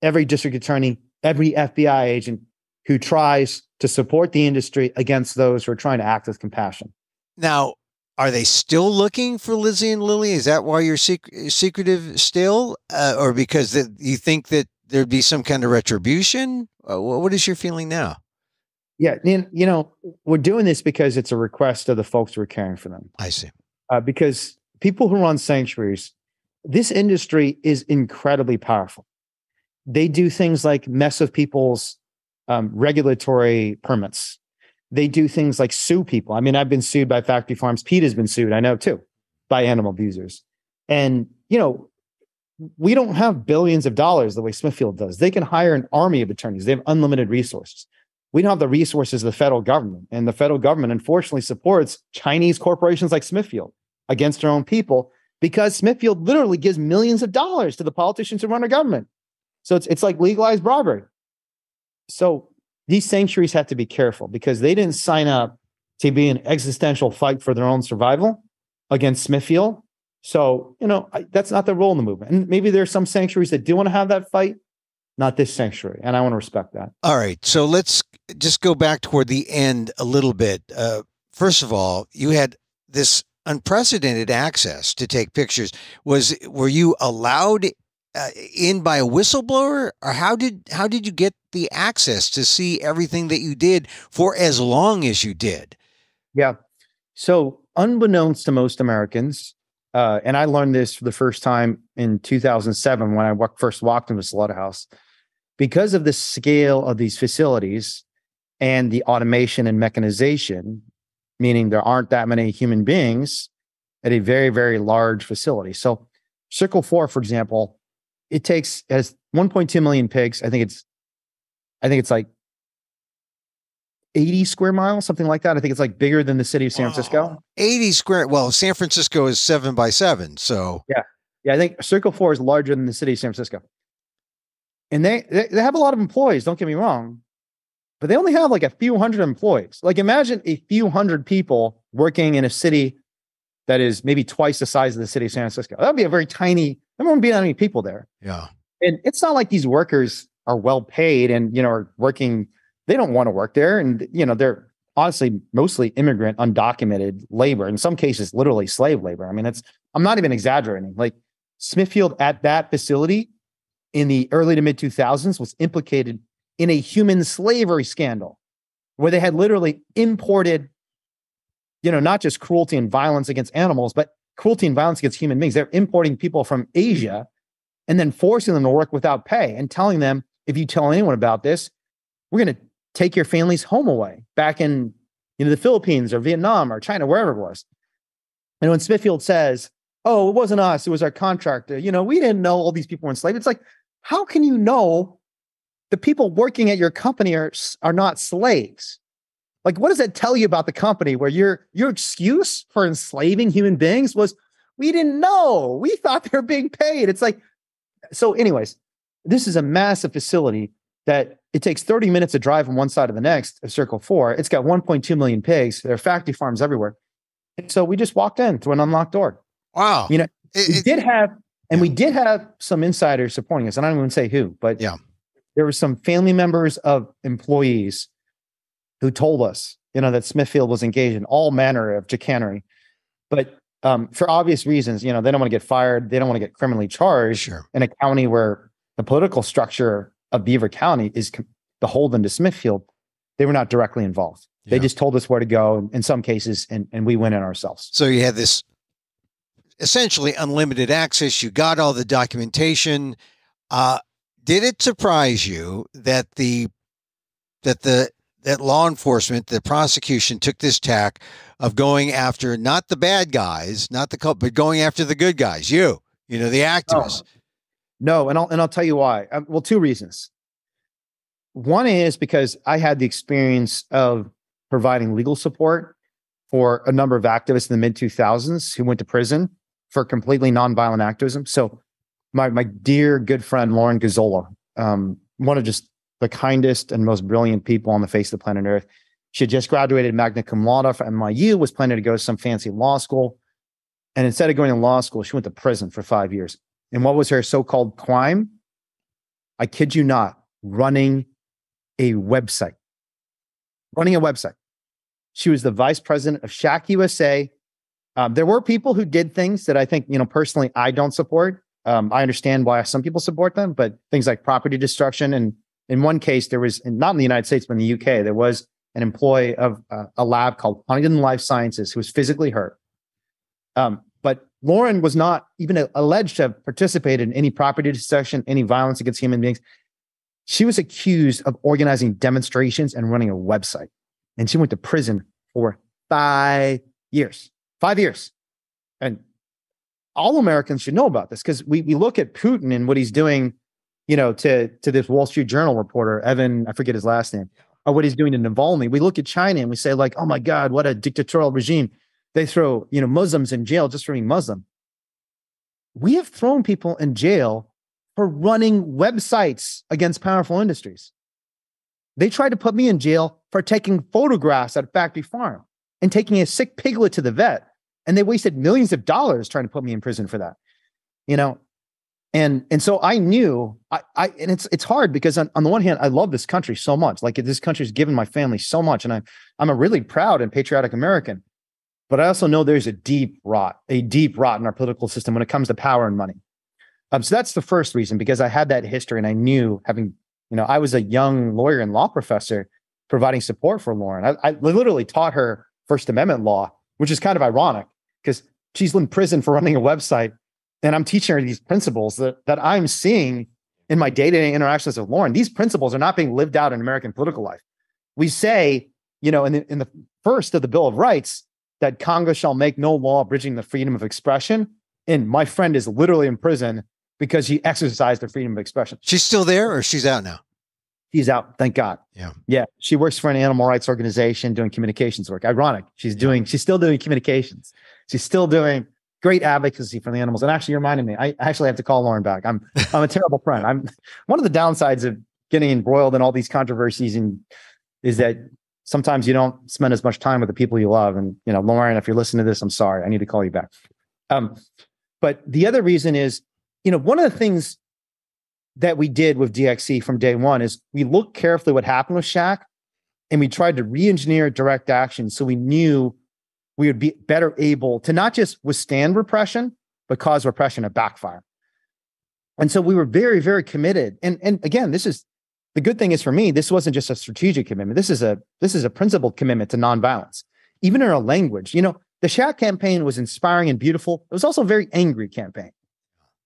every district attorney, every FBI agent who tries to support the industry against those who are trying to act with compassion. Now, are they still looking for Lizzie and Lily? Is that why you're secretive still? Or because you think that there'd be some kind of retribution? What is your feeling now? Yeah, you know, we're doing this because it's a request of the folks who are caring for them. I see. Because people who run sanctuaries, this industry is incredibly powerful. They do things like mess with people's regulatory permits. They do things like sue people. I mean, I've been sued by factory farms. PETA's been sued, I know too, by animal abusers. And, you know, we don't have billions of dollars the way Smithfield does. They can hire an army of attorneys. They have unlimited resources. We don't have the resources of the federal government. And the federal government, unfortunately, supports Chinese corporations like Smithfield against their own people because Smithfield literally gives millions of dollars to the politicians who run our government. So it's like legalized bribery. So these sanctuaries have to be careful because they didn't sign up to be an existential fight for their own survival against Smithfield. So, that's not the role in the movement. And maybe there's some sanctuaries that do want to have that fight, not this sanctuary. And I want to respect that. All right. So let's just go back toward the end a little bit. First of all, you had this unprecedented access to take pictures. Were you allowed in by a whistleblower, or how did you get the access to see everything that you did for as long as you did? Yeah. So unbeknownst to most Americans, and I learned this for the first time in 2007 when I first walked into a slaughterhouse, because of the scale of these facilities and the automation and mechanization, meaning there aren't that many human beings at a very, very large facility. So Circle 4, for example, has 1.2 million pigs. I think it's like 80 square miles, something like that. I think it's like bigger than the city of San Francisco. 80 square. Well, San Francisco is 7 by 7. So yeah. I think Circle 4 is larger than the city of San Francisco. And they have a lot of employees, don't get me wrong, but they only have like a few hundred employees. Like imagine a few hundred people working in a city that is maybe twice the size of the city of San Francisco. That would be a very tiny, there won't be that many people there. Yeah. And it's not like these workers are well paid and, are working, they don't want to work there. And, they're honestly mostly immigrant, undocumented labor, in some cases, literally slave labor. I mean, I'm not even exaggerating. Like Smithfield at that facility in the early to mid 2000s was implicated in a human slavery scandal where they had literally imported, not just cruelty and violence against animals, but cruelty and violence against human beings. They're importing people from Asia and then forcing them to work without pay and telling them, if you tell anyone about this, we're going to take your family's home away back in the Philippines or Vietnam or China, wherever it was. And when Smithfield says, oh, it wasn't us, it was our contractor, we didn't know all these people were enslaved. It's like, how can you know the people working at your company are not slaves? Like, what does that tell you about the company where your excuse for enslaving human beings was, we didn't know, we thought they were being paid? It's like, so anyways, this is a massive facility that it takes 30 minutes to drive from one side to the next of Circle 4. It's got 1.2 million pigs. There are factory farms everywhere. And so we just walked in through an unlocked door. Wow. We did have some insiders supporting us. And I don't even say who, but there were some family members of employees who told us, that Smithfield was engaged in all manner of chicanery. But for obvious reasons, they don't want to get fired. They don't want to get criminally charged in a county where the political structure of Beaver County is beholden to Smithfield. They were not directly involved. They just told us where to go in some cases, and we went in ourselves. So you had this essentially unlimited access. You got all the documentation. Did it surprise you that that law enforcement, the prosecution, took this tack of going after not the bad guys, not the culprit, but going after the good guys? The activists. No, and I'll tell you why. Well, two reasons. One is because I had the experience of providing legal support for a number of activists in the mid 2000s who went to prison for completely nonviolent activism. So my dear good friend Lauren Gazzola, one of just the kindest and most brilliant people on the face of the planet Earth. She had just graduated magna cum laude from NYU, was planning to go to some fancy law school. And instead of going to law school, she went to prison for 5 years. And what was her so-called crime? I kid you not, running a website. She was the vice president of Shack USA. There were people who did things that I think, personally, I don't support. I understand why some people support them, but things like property destruction. And in one case, there was, not in the United States, but in the UK, there was an employee of a lab called Huntington Life Sciences who was physically hurt. But Lauren was not even alleged to have participated in any property destruction, any violence against human beings. She was accused of organizing demonstrations and running a website. And she went to prison for 5 years. 5 years. And all Americans should know about this because we look at Putin and what he's doing, to this Wall Street Journal reporter, Evan, I forget his last name, or what he's doing to Navalny. We look at China and we say like, oh my God, what a dictatorial regime. They throw, Muslims in jail just for being Muslim. We have thrown people in jail for running websites against powerful industries. They tried to put me in jail for taking photographs at a factory farm and taking a sick piglet to the vet. And they wasted millions of dollars trying to put me in prison for that, you know? And so I knew and it's hard because on the one hand, I love this country so much. Like this country's given my family so much. And I'm a really proud and patriotic American, but I also know there's a deep rot in our political system when it comes to power and money. So that's the first reason, because I had that history and I knew I was a young lawyer and law professor providing support for Lauren. I literally taught her First Amendment law, which is kind of ironic because she's in prison for running a website. And I'm teaching her these principles that I'm seeing in my day-to-day interactions with Lauren. These principles are not being lived out in American political life. We say, in the first of the Bill of Rights, that Congress shall make no law abridging the freedom of expression. And my friend is literally in prison because she exercised the freedom of expression. She's still there or she's out now? She's out, thank God. Yeah. Yeah. She works for an animal rights organization doing communications work. Ironic. She's still doing communications. She's still doing great advocacy for the animals. And actually, you reminded me, I actually have to call Lauren back. I'm a terrible friend. I'm one of the downsides of getting embroiled in all these controversies is that sometimes you don't spend as much time with the people you love. And, Lauren, if you're listening to this, I'm sorry. I need to call you back. But the other reason is, one of the things that we did with DxE from day one is we looked carefully what happened with Shaq and we tried to re-engineer direct action so we knew we would be better able to not just withstand repression, but cause repression to backfire. And so we were very, very committed. And again, this is the good thing is for me, this wasn't just a strategic commitment. This is a principled commitment to nonviolence. Even in our language, the Shaq campaign was inspiring and beautiful. It was also a very angry campaign.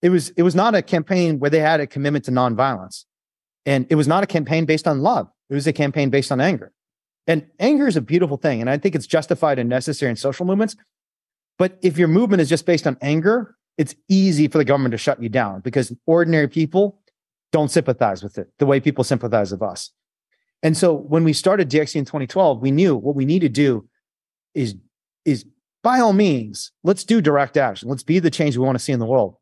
It was not a campaign where they had a commitment to nonviolence. And it was not a campaign based on love. It was a campaign based on anger. And anger is a beautiful thing. And I think it's justified and necessary in social movements. But if your movement is just based on anger, it's easy for the government to shut you down because ordinary people don't sympathize with it the way people sympathize with us. And so when we started DxE in 2012, we knew what we need to do is by all means, let's do direct action. Let's be the change we want to see in the world.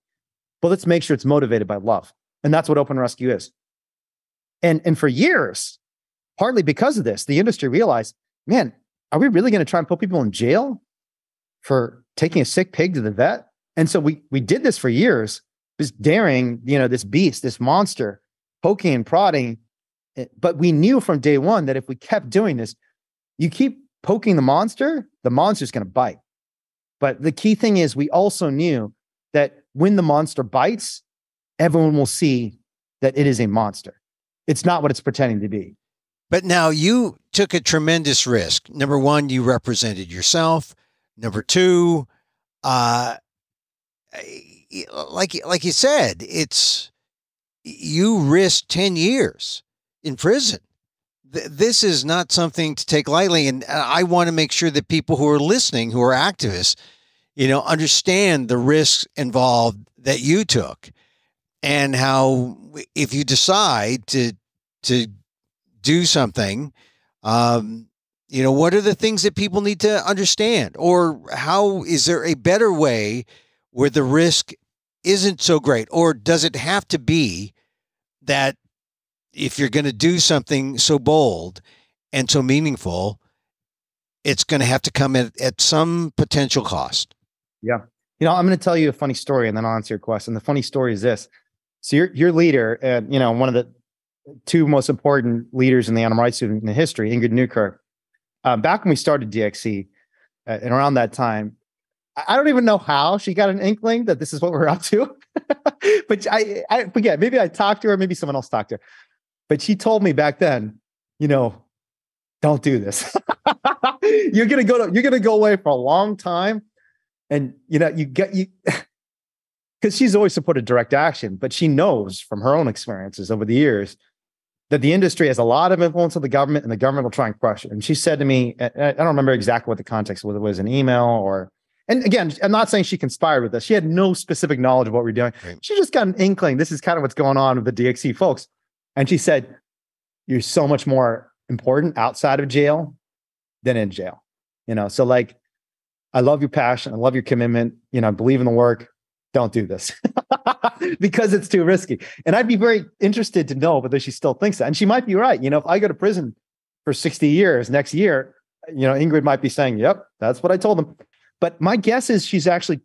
But let's make sure it's motivated by love. And that's what Open Rescue is. And for years, partly because of this, the industry realized, man, are we really going to try and put people in jail for taking a sick pig to the vet? And so we did this for years, just daring, this beast, this monster, poking and prodding. But we knew from day one that if we kept doing this, you keep poking the monster's going to bite. But the key thing is we also knew that when the monster bites, everyone will see that it is a monster. It's not what it's pretending to be. But now you took a tremendous risk. Number one, you represented yourself. Number two, like you said, you risked 10 years in prison. This is not something to take lightly. And I want to make sure that people who are listening, who are activists, understand the risks involved that you took and how if you decide to do something, what are the things that people need to understand? Or how is there a better way where the risk isn't so great? Or does it have to be that if you're going to do something so bold and so meaningful, it's going to have to come at some potential cost? Yeah. I'm going to tell you a funny story and then I'll answer your question. The funny story is this. So your leader, and one of the two most important leaders in the animal rights movement in the history, Ingrid Newkirk, back when we started DxE, and around that time, I don't even know how she got an inkling that this is what we're up to. But I forget, maybe I talked to her, maybe someone else talked to her. But she told me back then, don't do this. You're gonna go away for a long time. And because she's always supported direct action, but she knows from her own experiences over the years that the industry has a lot of influence on the government and the government will try and crush it. And she said to me, I don't remember exactly what the context was, whether it was an email and again, I'm not saying she conspired with us. She had no specific knowledge of what we're doing. Right. She just got an inkling. This is kind of what's going on with the DxE folks. And she said, you're so much more important outside of jail than in jail. So I love your passion. I love your commitment. I believe in the work. don't do this because it's too risky. And I'd be very interested to know whether she still thinks that. And she might be right. You know, if I go to prison for 60 years next year, you know, Ingrid might be saying, yep, that's what I told them. But my guess is she's actually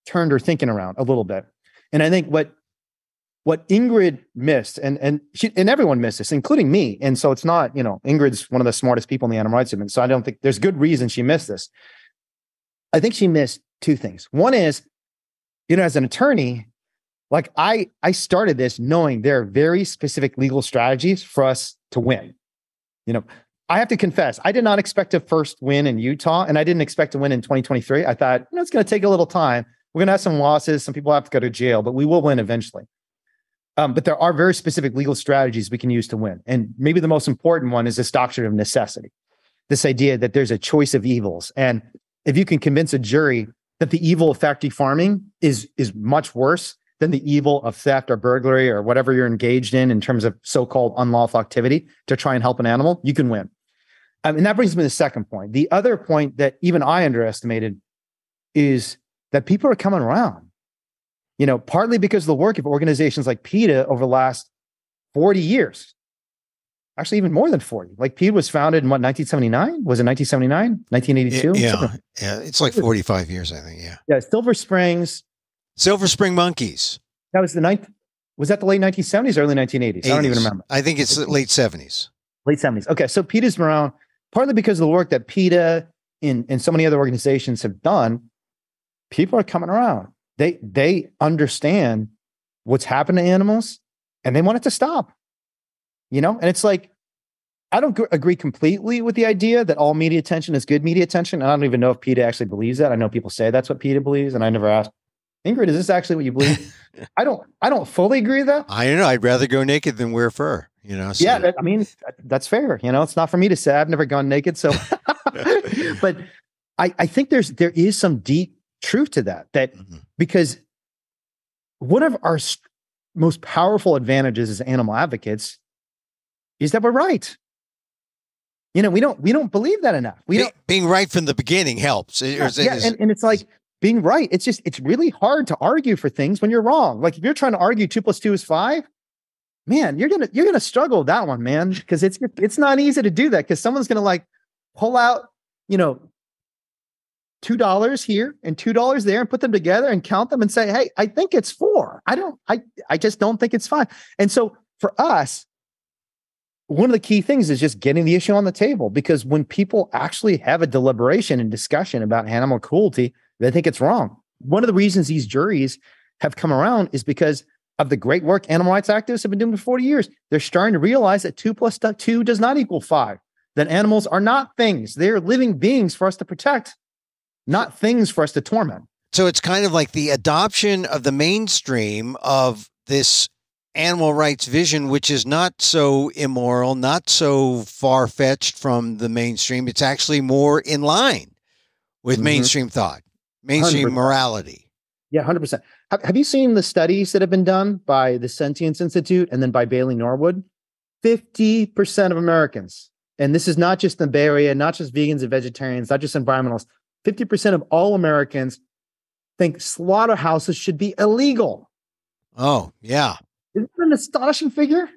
turned her thinking around a little bit. And I think what Ingrid missed, and everyone missed this, including me. And so it's not, you know, Ingrid's one of the smartest people in the animal rights movement. So I don't think there's good reason she missed this. I think she missed two things. One is, you know, as an attorney, like I started this knowing there are very specific legal strategies for us to win. You know, I have to confess, I did not expect to first win in Utah, and I didn't expect to win in 2023. I thought, you know, it's going to take a little time. We're going to have some losses. Some people have to go to jail, but we will win eventually. But there are very specific legal strategies we can use to win. And maybe the most important one is this doctrine of necessity, this idea that there's a choice of evils. And if you can convince a jury that the evil of factory farming is much worse than the evil of theft or burglary or whatever you're engaged in terms of so-called unlawful activity to try and help an animal, you can win. And that brings me to the second point. The other point that even I underestimated is that people are coming around. You know, partly because of the work of organizations like PETA over the last 40 years. Actually, even more than 40. Like PETA was founded in what, 1979? Was it 1979? 1982? Yeah. It's like 45 years, I think. Yeah. Yeah. Silver Spring Monkeys. That was was that the late 1970s or early 1980s? 80s. I don't even remember. I think it's the late 70s. Late 70s. Okay. So PETA's been around partly because of the work that PETA and so many other organizations have done. People are coming around. They understand what's happened to animals and they want it to stop, you know? And it's like, I don't agree completely with the idea that all media attention is good media attention. And I don't even know if PETA actually believes that. I know people say that's what PETA believes. And I never asked, Ingrid, is this actually what you believe? I don't fully agree with that. I don't know. I'd rather go naked than wear fur, you know? So. Yeah. I mean, that's fair. You know, it's not for me to say. I've never gone naked. So, but I think there is some deep truth to that because one of our most powerful advantages as animal advocates is that we're right. You know, we don't believe that enough. Being right from the beginning helps. And it's like being right. It's really hard to argue for things when you're wrong. Like if you're trying to argue 2 + 2 is 5, man, you're gonna struggle with that one, man, because it's not easy to do that because someone's gonna like pull out, you know, $2 here and $2 there and put them together and count them and say, hey, I think it's 4. I just don't think it's 5. And so for us, one of the key things is just getting the issue on the table, because when people actually have a deliberation and discussion about animal cruelty, they think it's wrong. One of the reasons these juries have come around is because of the great work animal rights activists have been doing for 40 years. They're starting to realize that 2 + 2 does not equal 5, that animals are not things. They're living beings for us to protect, not things for us to torment. So it's kind of like the adoption of the mainstream of this animal rights vision, which is not so immoral, not so far-fetched from the mainstream. It's actually more in line with mainstream thought, mainstream 100%. Morality. Yeah, 100%. Have you seen the studies that have been done by the Sentience Institute and then by Bailey Norwood? 50% of Americans, and this is not just the Bay Area, not just vegans and vegetarians, not just environmentalists, 50% of all Americans think slaughterhouses should be illegal. Oh, yeah. Isn't that an astonishing figure?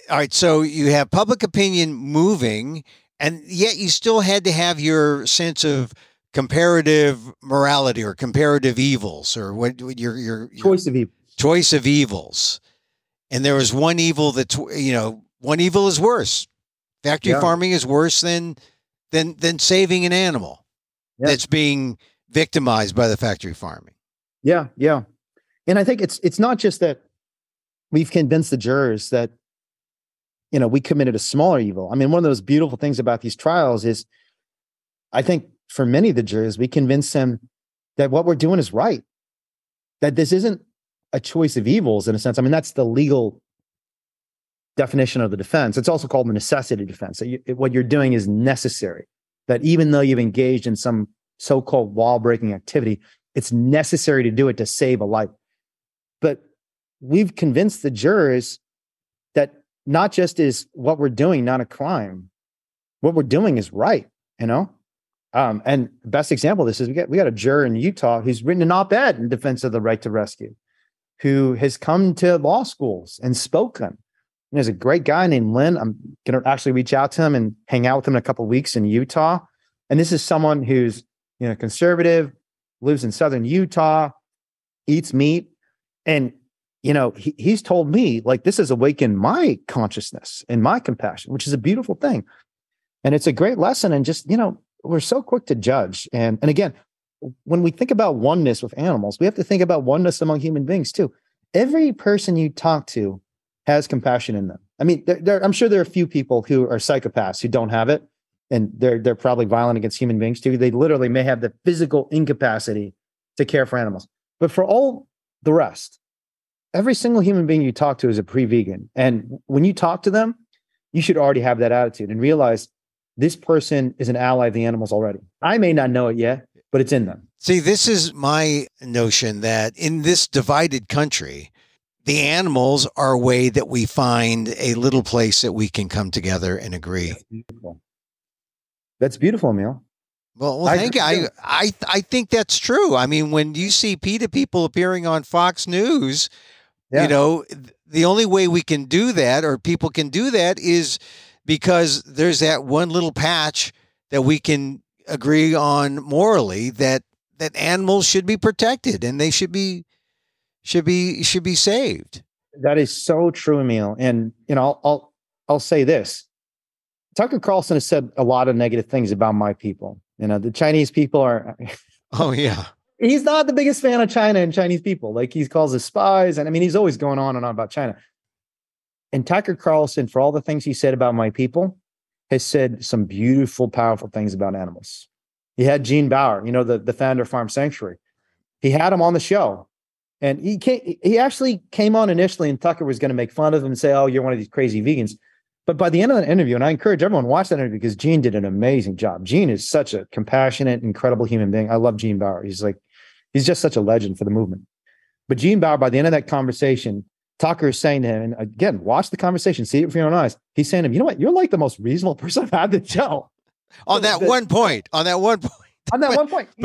All right. So you have public opinion moving, and yet you still had to have your sense of comparative morality or comparative evils, or what your choice of evils. And there was one evil that, you know, one evil is worse. Factory farming is worse than saving an animal. That's being victimized by the factory farming. Yeah. Yeah. And I think it's not just that we've convinced the jurors that, you know, we committed a smaller evil. I mean, one of those beautiful things about these trials is, I think for many of the jurors, we convinced them that what we're doing is right, that this isn't a choice of evils in a sense. I mean, that's the legal definition of the defense. It's also called the necessity defense. What you're doing is necessary. That even though you've engaged in some so-called wall-breaking activity, it's necessary to do it to save a life. But we've convinced the jurors that not just is what we're doing not a crime, what we're doing is right, you know? And the best example of this is we got a juror in Utah who's written an op-ed in defense of the right to rescue, who has come to law schools and spoken. And there's a great guy named Lynn. I'm going to actually reach out to him and hang out with him in a couple of weeks in Utah. And this is someone who's, conservative, lives in southern Utah, eats meat. And, he's told me, like, this has awakened my consciousness and my compassion, which is a beautiful thing. And it's a great lesson. And just, we're so quick to judge. And again, when we think about oneness with animals, we have to think about oneness among human beings too. Every person you talk to has compassion in them. I mean, I'm sure there are a few people who are psychopaths who don't have it, and they're probably violent against human beings too. They literally may have the physical incapacity to care for animals. But for all the rest, every single human being you talk to is a pre-vegan. And when you talk to them, you should already have that attitude and realize this person is an ally of the animals already. I may not know it yet, but it's in them. See, this is my notion that in this divided country, the animals are a way that we find a little place that we can come together and agree. That's beautiful, Emil. Well, thank you. I think that's true. I mean, when you see PETA people appearing on Fox News, the only way we can do that, or people can do that, is because there's that one little patch that we can agree on morally that animals should be protected and they should be saved. That is so true, Emil. And I'll say this: Tucker Carlson has said a lot of negative things about my people. The Chinese people are. Oh yeah. He's not the biggest fan of China and Chinese people. Like, he calls us spies, and I mean, he's always going on and on about China. And Tucker Carlson, for all the things he said about my people, has said some beautiful, powerful things about animals. He had Gene Bauer, the founder of Farm Sanctuary. He had him on the show. And he actually came on initially, and Tucker was going to make fun of him and say, oh, you're one of these crazy vegans. But by the end of the interview, and I encourage everyone to watch that interview because Gene did an amazing job. Gene is such a compassionate, incredible human being. I love Gene Bauer. He's just such a legend for the movement. But Gene Bauer, by the end of that conversation, Tucker is saying to him, and again, watch the conversation, see it with your own eyes. He's saying to him, you know what? You're like the most reasonable person I've had the show. On that one point. But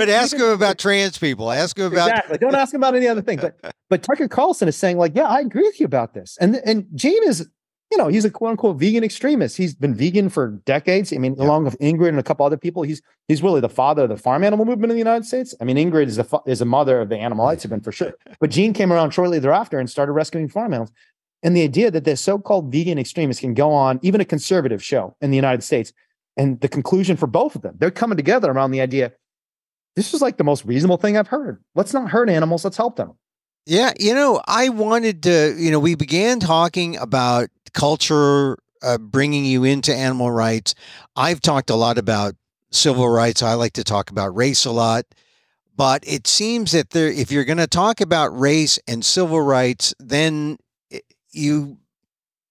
ask him about trans people. Ask him about. Exactly. Don't ask him about any other thing. But Tucker Carlson is saying, like, yeah, I agree with you about this. And Gene is, he's a quote unquote vegan extremist. He's been vegan for decades. I mean, along with Ingrid and a couple other people, he's really the father of the farm animal movement in the United States. I mean, Ingrid is a mother of the animal rights movement for sure. But Gene came around shortly thereafter and started rescuing farm animals. And the idea that this so-called vegan extremists can go on even a conservative show in the United States, and the conclusion for both of them, they're coming together around the idea, this was like the most reasonable thing I've heard. Let's not hurt animals. Let's help them. Yeah. I wanted to, we began talking about culture, bringing you into animal rights. I've talked a lot about civil rights. I like to talk about race a lot, but it seems that if you're going to talk about race and civil rights, then you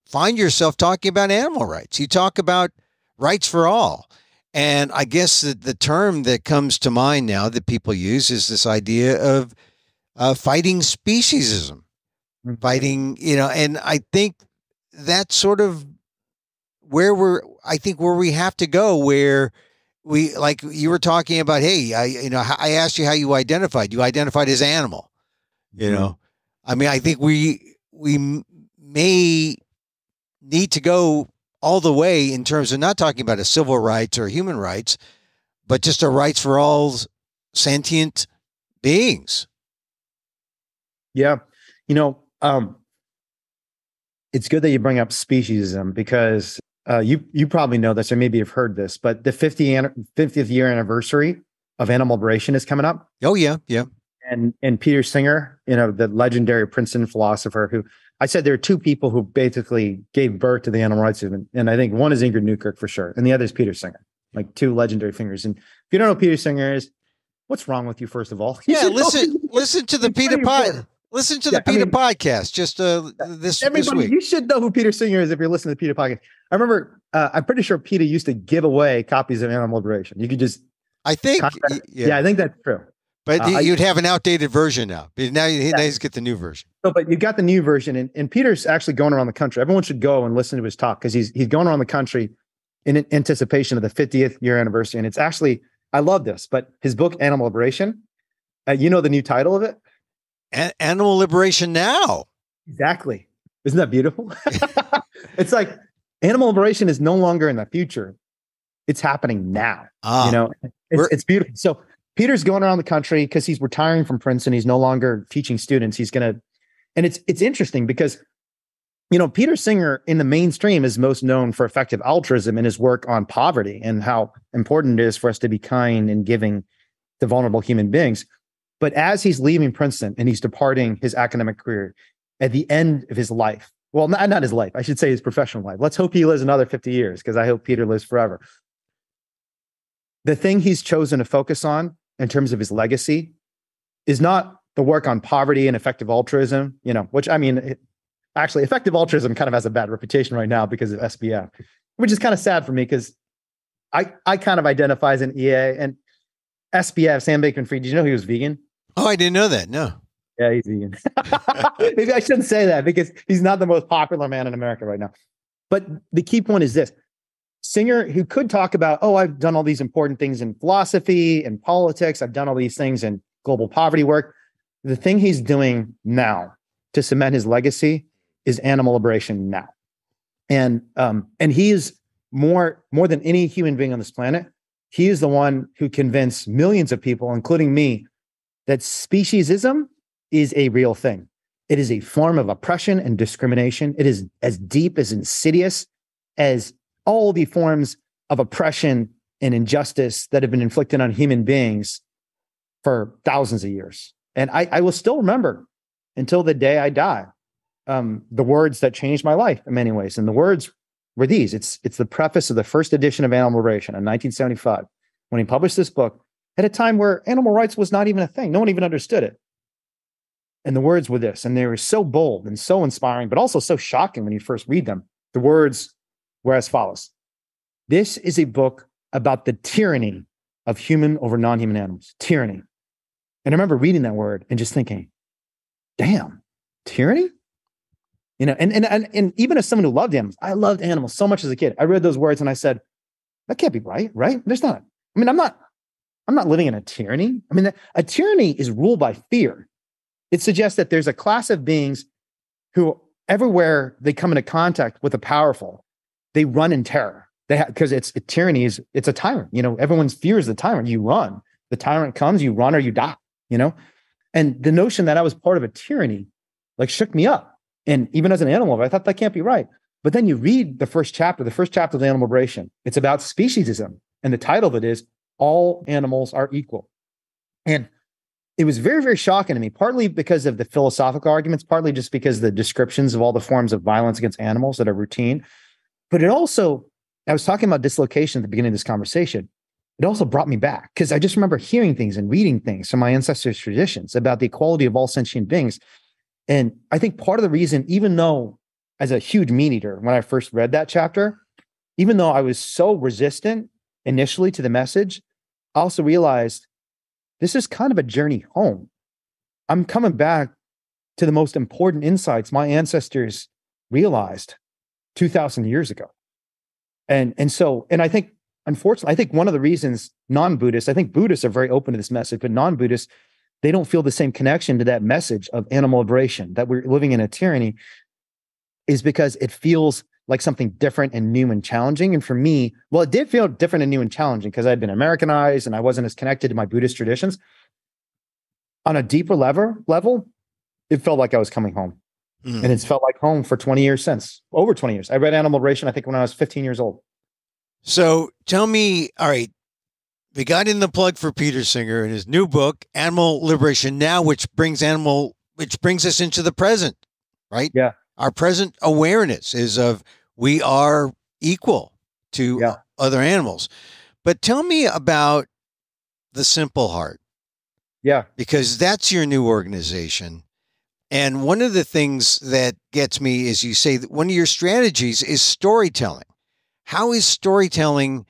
find yourself talking about animal rights. You talk about rights for all. And I guess the term that comes to mind now that people use is this idea of fighting speciesism, fighting, and I think that's sort of where we have to go, where we, like you were talking about, hey, I asked you how you identified as animal, I mean, I think we may need to go all the way in terms of not talking about a civil rights or human rights, but just a rights for all sentient beings. Yeah. It's good that you bring up speciesism because you probably know this, or maybe you've heard this, but the 50th year anniversary of animal liberation is coming up. Oh, yeah. Yeah. And Peter Singer, the legendary Princeton philosopher, who I said there are two people who basically gave birth to the animal rights movement. And I think one is Ingrid Newkirk for sure. And the other is Peter Singer, like two legendary figures. And if you don't know who Peter Singer is, what's wrong with you, first of all? Yeah, listen to the PETA Podcast. Listen to the PETA Podcast just this week. You should know who Peter Singer is if you're listening to the PETA Podcast. I remember, I'm pretty sure PETA used to give away copies of Animal Liberation. You could just... I think... Yeah, I think that's true. But you'd have an outdated version now. Now you get the new version. But you got the new version, and Peter's actually going around the country. Everyone should go and listen to his talk because he's going around the country in anticipation of the 50th year anniversary. And it's actually I love this, but his book, Animal Liberation, you know the new title of it? Animal Liberation Now. Exactly. Isn't that beautiful? It's like animal liberation is no longer in the future. It's happening now. It's beautiful. So Peter's going around the country because he's retiring from Princeton. He's no longer teaching students. And it's interesting because, Peter Singer in the mainstream is most known for effective altruism in his work on poverty and how important it is for us to be kind and giving to vulnerable human beings. But as he's leaving Princeton and he's departing his academic career at the end of his life, well, not his life, I should say his professional life. Let's hope he lives another 50 years because I hope Peter lives forever. The thing he's chosen to focus on in terms of his legacy is not the work on poverty and effective altruism, which actually effective altruism kind of has a bad reputation right now because of SBF, which is kind of sad for me because I kind of identify as an EA and SBF, Sam Bankman-Fried. Did you know he was vegan? Oh, I didn't know that. No. Yeah, he's vegan. Maybe I shouldn't say that because he's not the most popular man in America right now. But the key point is this. Singer, who could talk about, I've done all these important things in philosophy and politics. I've done all these things in global poverty work. The thing he's doing now to cement his legacy is animal liberation now. And he is more than any human being on this planet. He is the one who convinced millions of people, including me, that speciesism is a real thing. It is a form of oppression and discrimination. It is as deep, as insidious as all the forms of oppression and injustice that have been inflicted on human beings for thousands of years. And I will still remember until the day I die, the words that changed my life in many ways. And the words were these. It's the preface of the first edition of Animal Liberation in 1975, when he published this book at a time where animal rights was not even a thing. No one even understood it. And the words were this, and they were so bold and so inspiring, but also so shocking when you first read them. The words were as follows. This is a book about the tyranny of human over non-human animals. Tyranny. And I remember reading that word and just thinking, damn, tyranny? And even as someone who loved animals, I loved animals so much as a kid. I read those words and I said, that can't be right? There's not. I'm not living in a tyranny. A tyranny is ruled by fear. It suggests that there's a class of beings who everywhere they come into contact with the powerful, they run in terror. Because it's a tyrant. Everyone fears the tyrant. You run. The tyrant comes, you run or you die. And the notion that I was part of a tyranny shook me up. And even as an animal lover, I thought that can't be right. But then you read the first chapter of Animal Liberation. It's about speciesism. And the title of it is All Animals Are Equal. And it was very, very shocking to me, partly because of the philosophical arguments, partly just because of the descriptions of all the forms of violence against animals that are routine. But it also, I was talking about dislocation at the beginning of this conversation. It also brought me back because I just remember hearing things and reading things from my ancestors' traditions about the equality of all sentient beings. And I think part of the reason, even though as a huge meat eater, when I first read that chapter, even though I was so resistant initially to the message, I also realized this is kind of a journey home. I'm coming back to the most important insights my ancestors realized 2,000 years ago. And I think, unfortunately, I think one of the reasons non-Buddhists, I think Buddhists are very open to this message, but non-Buddhists, they don't feel the same connection to that message of animal liberation, that we're living in a tyranny, is because it feels like something different and new and challenging. And for me, well, it did feel different and new and challenging because I'd been Americanized and I wasn't as connected to my Buddhist traditions. On a deeper level, it felt like I was coming home. And it's felt like home for 20 years since, over 20 years. I read Animal Liberation, I think, when I was 15 years old. So tell me, all right, we got in the plug for Peter Singer and his new book, Animal Liberation Now, which brings us into the present, right? Yeah. Our present awareness is of we are equal to other animals. But tell me about the Simple Heart. Yeah. Because that's your new organization. And one of the things that gets me is you say that one of your strategies is storytelling. How is storytelling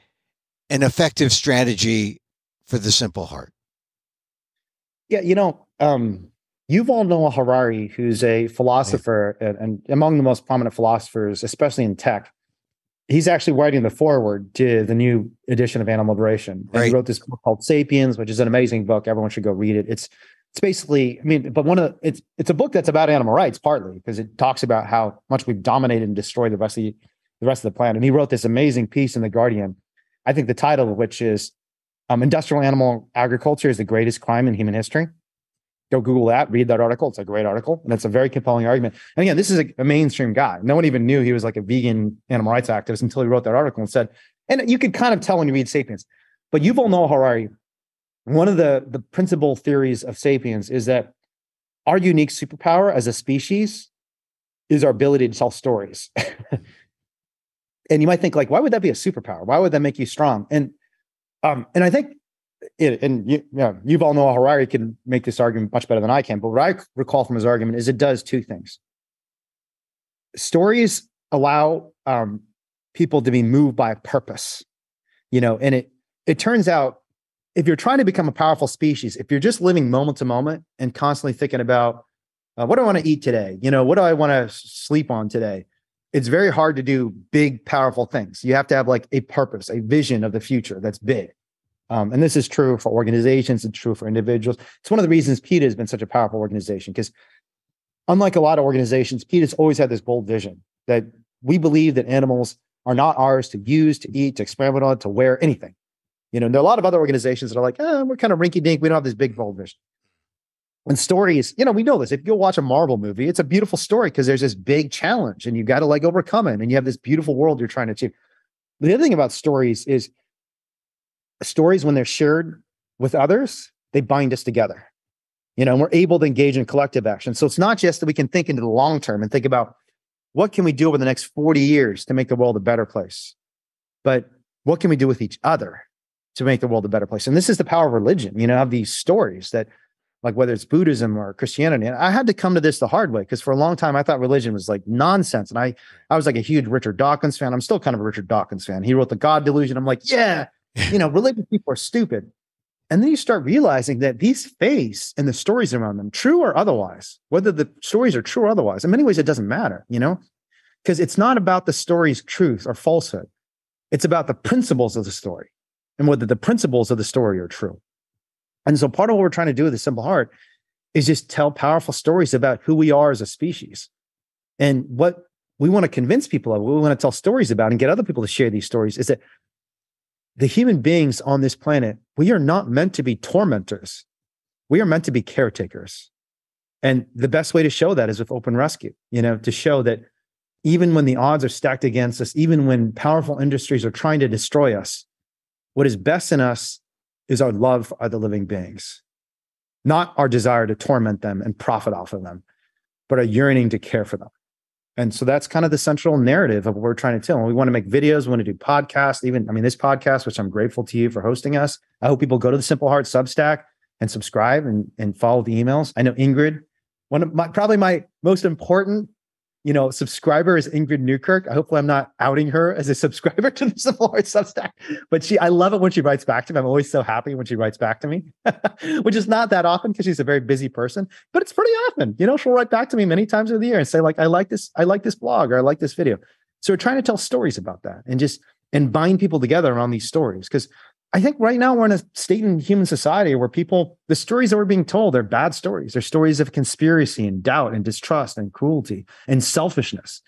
an effective strategy for the Simple Heart? Yeah, Yuval Noah Harari, who's a philosopher and among the most prominent philosophers, especially in tech, he's actually writing the foreword to the new edition of Animal Liberation. And he wrote this book called Sapiens, which is an amazing book. Everyone should go read it. It's basically, I mean, but it's a book that's about animal rights, partly because it talks about how much we've dominated and destroyed the rest of the planet. And he wrote this amazing piece in The Guardian, I think the title of which is Industrial Animal Agriculture is the Greatest Crime in Human History. Go Google that, read that article. It's a great article. And it's a very compelling argument. And again, this is a mainstream guy. No one even knew he was like a vegan animal rights activist until he wrote that article and said, and you could kind of tell when you read Sapiens, but Yuval Noah Harari, one of the principal theories of Sapiens is that our unique superpower as a species is our ability to tell stories. And you might think like, why would that be a superpower? Why would that make you strong? And I think Yuval Noah Harari can make this argument much better than I can. But what I recall from his argument is it does two things. Stories allow people to be moved by a purpose, and it turns out if you're trying to become a powerful species, if you're just living moment to moment and constantly thinking about what do I want to eat today? What do I want to sleep on today? It's very hard to do big, powerful things. You have to have like a purpose, a vision of the future that's big. And this is true for organizations. It's true for individuals. It's one of the reasons PETA has been such a powerful organization, because unlike a lot of organizations, PETA's always had this bold vision that we believe that animals are not ours to use, to eat, to experiment on, to wear, anything. There are a lot of other organizations that are like, we're kind of rinky-dink. We don't have this big, bold vision. And stories, we know this. If you watch a Marvel movie, it's a beautiful story because there's this big challenge and you got to like overcome it. And you have this beautiful world you're trying to achieve. The other thing about stories is stories, when they're shared with others, they bind us together, and we're able to engage in collective action. So it's not just that we can think into the long term and think about what can we do over the next 40 years to make the world a better place, but what can we do with each other to make the world a better place? And this is the power of religion, of these stories that, like whether it's Buddhism or Christianity. And I had to come to this the hard way, because for a long time I thought religion was like nonsense. And I was like a huge Richard Dawkins fan. I'm still kind of a Richard Dawkins fan. He wrote The God Delusion. I'm like, yeah, religious people are stupid. And then you start realizing that these faiths and the stories around them, true or otherwise, whether the stories are true or otherwise, in many ways it doesn't matter, because it's not about the story's truth or falsehood. It's about the principles of the story and whether the principles of the story are true. And so part of what we're trying to do with the Simple Heart is just tell powerful stories about who we are as a species. And what we want to convince people of, what we want to tell stories about and get other people to share these stories, is that the human beings on this planet, we are not meant to be tormentors. We are meant to be caretakers. And the best way to show that is with open rescue, to show that even when the odds are stacked against us, even when powerful industries are trying to destroy us, what is best in us is our love for other living beings, not our desire to torment them and profit off of them, but our yearning to care for them. And so that's kind of the central narrative of what we're trying to tell. And we want to make videos, we want to do podcasts, this podcast, which I'm grateful to you for hosting us. I hope people go to the Simple Heart Substack and subscribe and follow the emails. I know Ingrid, one of my most important subscriber is Ingrid Newkirk. Hopefully I'm not outing her as a subscriber to the Simple Heart Substack, but I love it when she writes back to me. I'm always so happy when she writes back to me, which is not that often because she's a very busy person, but it's pretty often. She'll write back to me many times over the year and say like, I like this blog, or I like this video. So we're trying to tell stories about that and bind people together around these stories. Because I think right now we're in a state in human society where the stories that we're being told are bad stories. They're stories of conspiracy and doubt and distrust and cruelty and selfishness.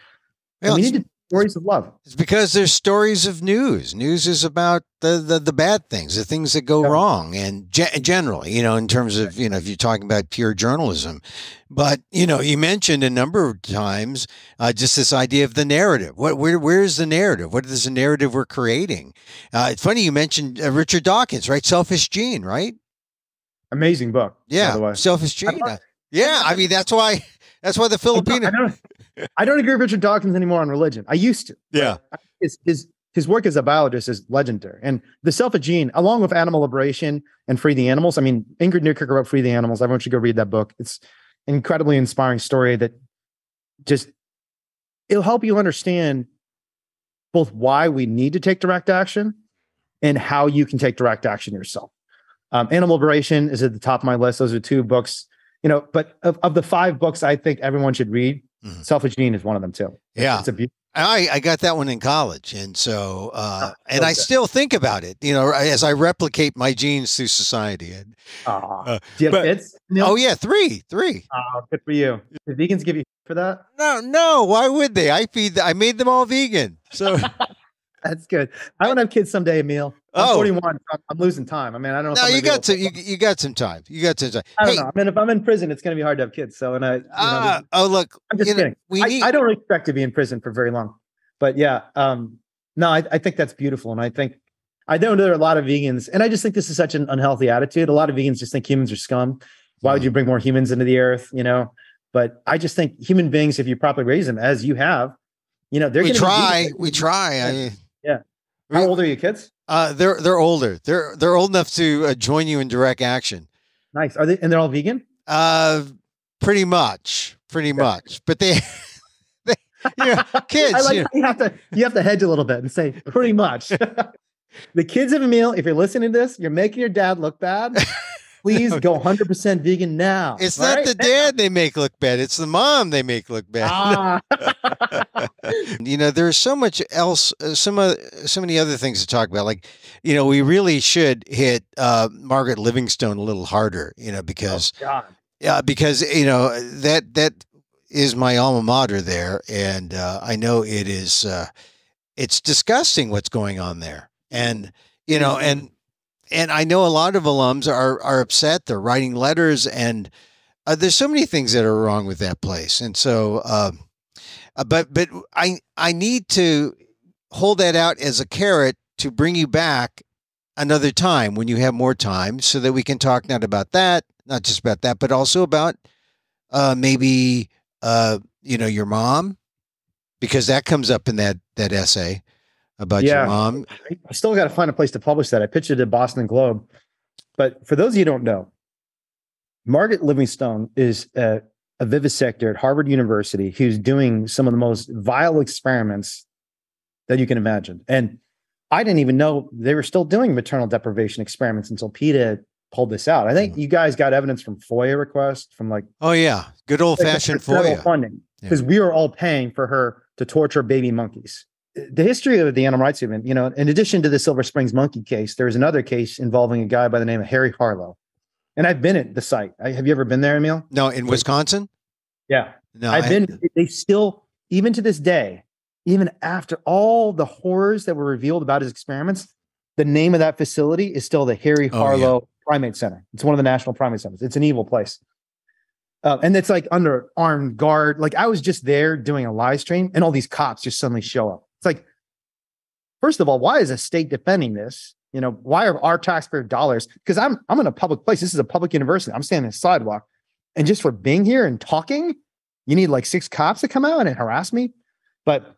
And we need to tell stories of love. It's because there's stories of news. News is about the bad things, the things that go wrong, and generally, in terms of, if you're talking about pure journalism. But, you mentioned a number of times just this idea of the narrative. Where's the narrative? What is the narrative we're creating? It's funny you mentioned Richard Dawkins, right? Selfish Gene, right? Amazing book. Yeah, by the way. Selfish Gene. That's why the Filipino. I don't agree with Richard Dawkins anymore on religion. I used to. Yeah. His work as a biologist is legendary. And the Selfish Gene, along with Animal Liberation and Free the Animals. Ingrid Newkirk wrote Free the Animals. Everyone should go read that book. It's an incredibly inspiring story that it'll help you understand both why we need to take direct action and how you can take direct action yourself. Animal Liberation is at the top of my list. Those are two books, but of the 5 books I think everyone should read, Selfish Gene is one of them too. Yeah. It's a beautiful I got that one in college. And so, and okay. I still think about it, as I replicate my genes through society. And, Do you have kids, Neil? Oh yeah. Three. Good for you. Did vegans give you for that? No. Why would they? I made them all vegan. So that's good. I want to have kids someday, Emil. I'm 41. I'm losing time. I mean, I don't know. No, you got some time. I don't know. I mean, if I'm in prison, it's going to be hard to have kids. So, and look, I'm just kidding. I don't expect to be in prison for very long, but yeah. No, I think that's beautiful. And I know there are a lot of vegans, and I just think this is such an unhealthy attitude. A lot of vegans just think humans are scum. Why would you bring more humans into the earth? But I just think human beings, if you properly raise them as you have, they're going to we try. Yeah. How old are your kids? They're older. They're old enough to join you in direct action. Nice. Are they? And they're all vegan? Pretty much. But they kids. I like you have to hedge a little bit and say pretty much. The kids of Emil, if you're listening to this, you're making your dad look bad. Please go 100% vegan now. It's not the dad they make look bad. It's the mom they make look bad. There's so much else, so many other things to talk about. Like, we really should hit Margaret Livingstone a little harder, because that is my alma mater there. And I know it is, it's disgusting what's going on there. And, and I know a lot of alums are upset. They're writing letters, and there's so many things that are wrong with that place. And so, but I need to hold that out as a carrot to bring you back another time when you have more time, so that we can talk not just about that, but also about maybe your mom, because that comes up in that essay about your mom. I still got to find a place to publish that. I pitched it at Boston Globe. But for those of you who don't know, Margaret Livingstone is a vivisector at Harvard University who's doing some of the most vile experiments that you can imagine. And I didn't even know they were still doing maternal deprivation experiments until PETA pulled this out. I think you guys got evidence from FOIA requests from good old fashioned FOIA funding, because we were all paying for her to torture baby monkeys. The history of the animal rights movement, in addition to the Silver Springs monkey case, there's another case involving a guy by the name of Harry Harlow. And I've been at the site. Have you ever been there, Emil? No, in Wisconsin? Yeah. No, I've been. They still, even to this day, even after all the horrors that were revealed about his experiments, the name of that facility is still the Harry Harlow Primate Center. It's one of the national primate centers. It's an evil place. And it's like under armed guard. Like, I was just there doing a live stream, and all these cops just suddenly show up. It's like, first of all, why is a state defending this? Why are our taxpayer dollars? Because I'm in a public place. This is a public university. I'm standing on the sidewalk, and just for being here and talking, you need like 6 cops to come out and harass me. But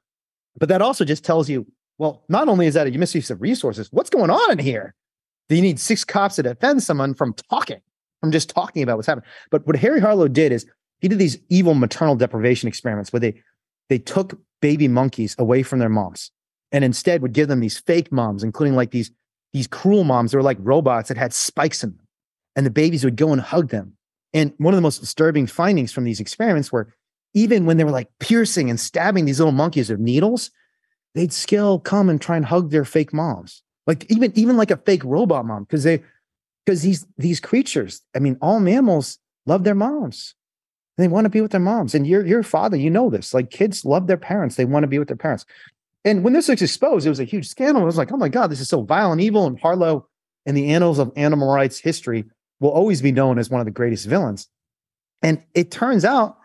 that also just tells you, well, not only is that a misuse of resources, what's going on in here? Do you need 6 cops to defend someone from just talking about what's happening? But what Harry Harlow did is he did these evil maternal deprivation experiments where they took baby monkeys away from their moms and instead would give them these fake moms, including like these cruel moms that were like robots that had spikes in them. And the babies would go and hug them. And one of the most disturbing findings from these experiments were, even when they were like piercing and stabbing these little monkeys with needles, they'd still come and try and hug their fake moms. Like even like a fake robot mom, because these creatures, I mean, all mammals love their moms. They want to be with their moms. And your father, this, like, kids love their parents. They want to be with their parents. And when this was exposed, it was a huge scandal. It was like, oh my God, this is so vile and evil. And Harlow, in the annals of animal rights history, will always be known as one of the greatest villains. And it turns out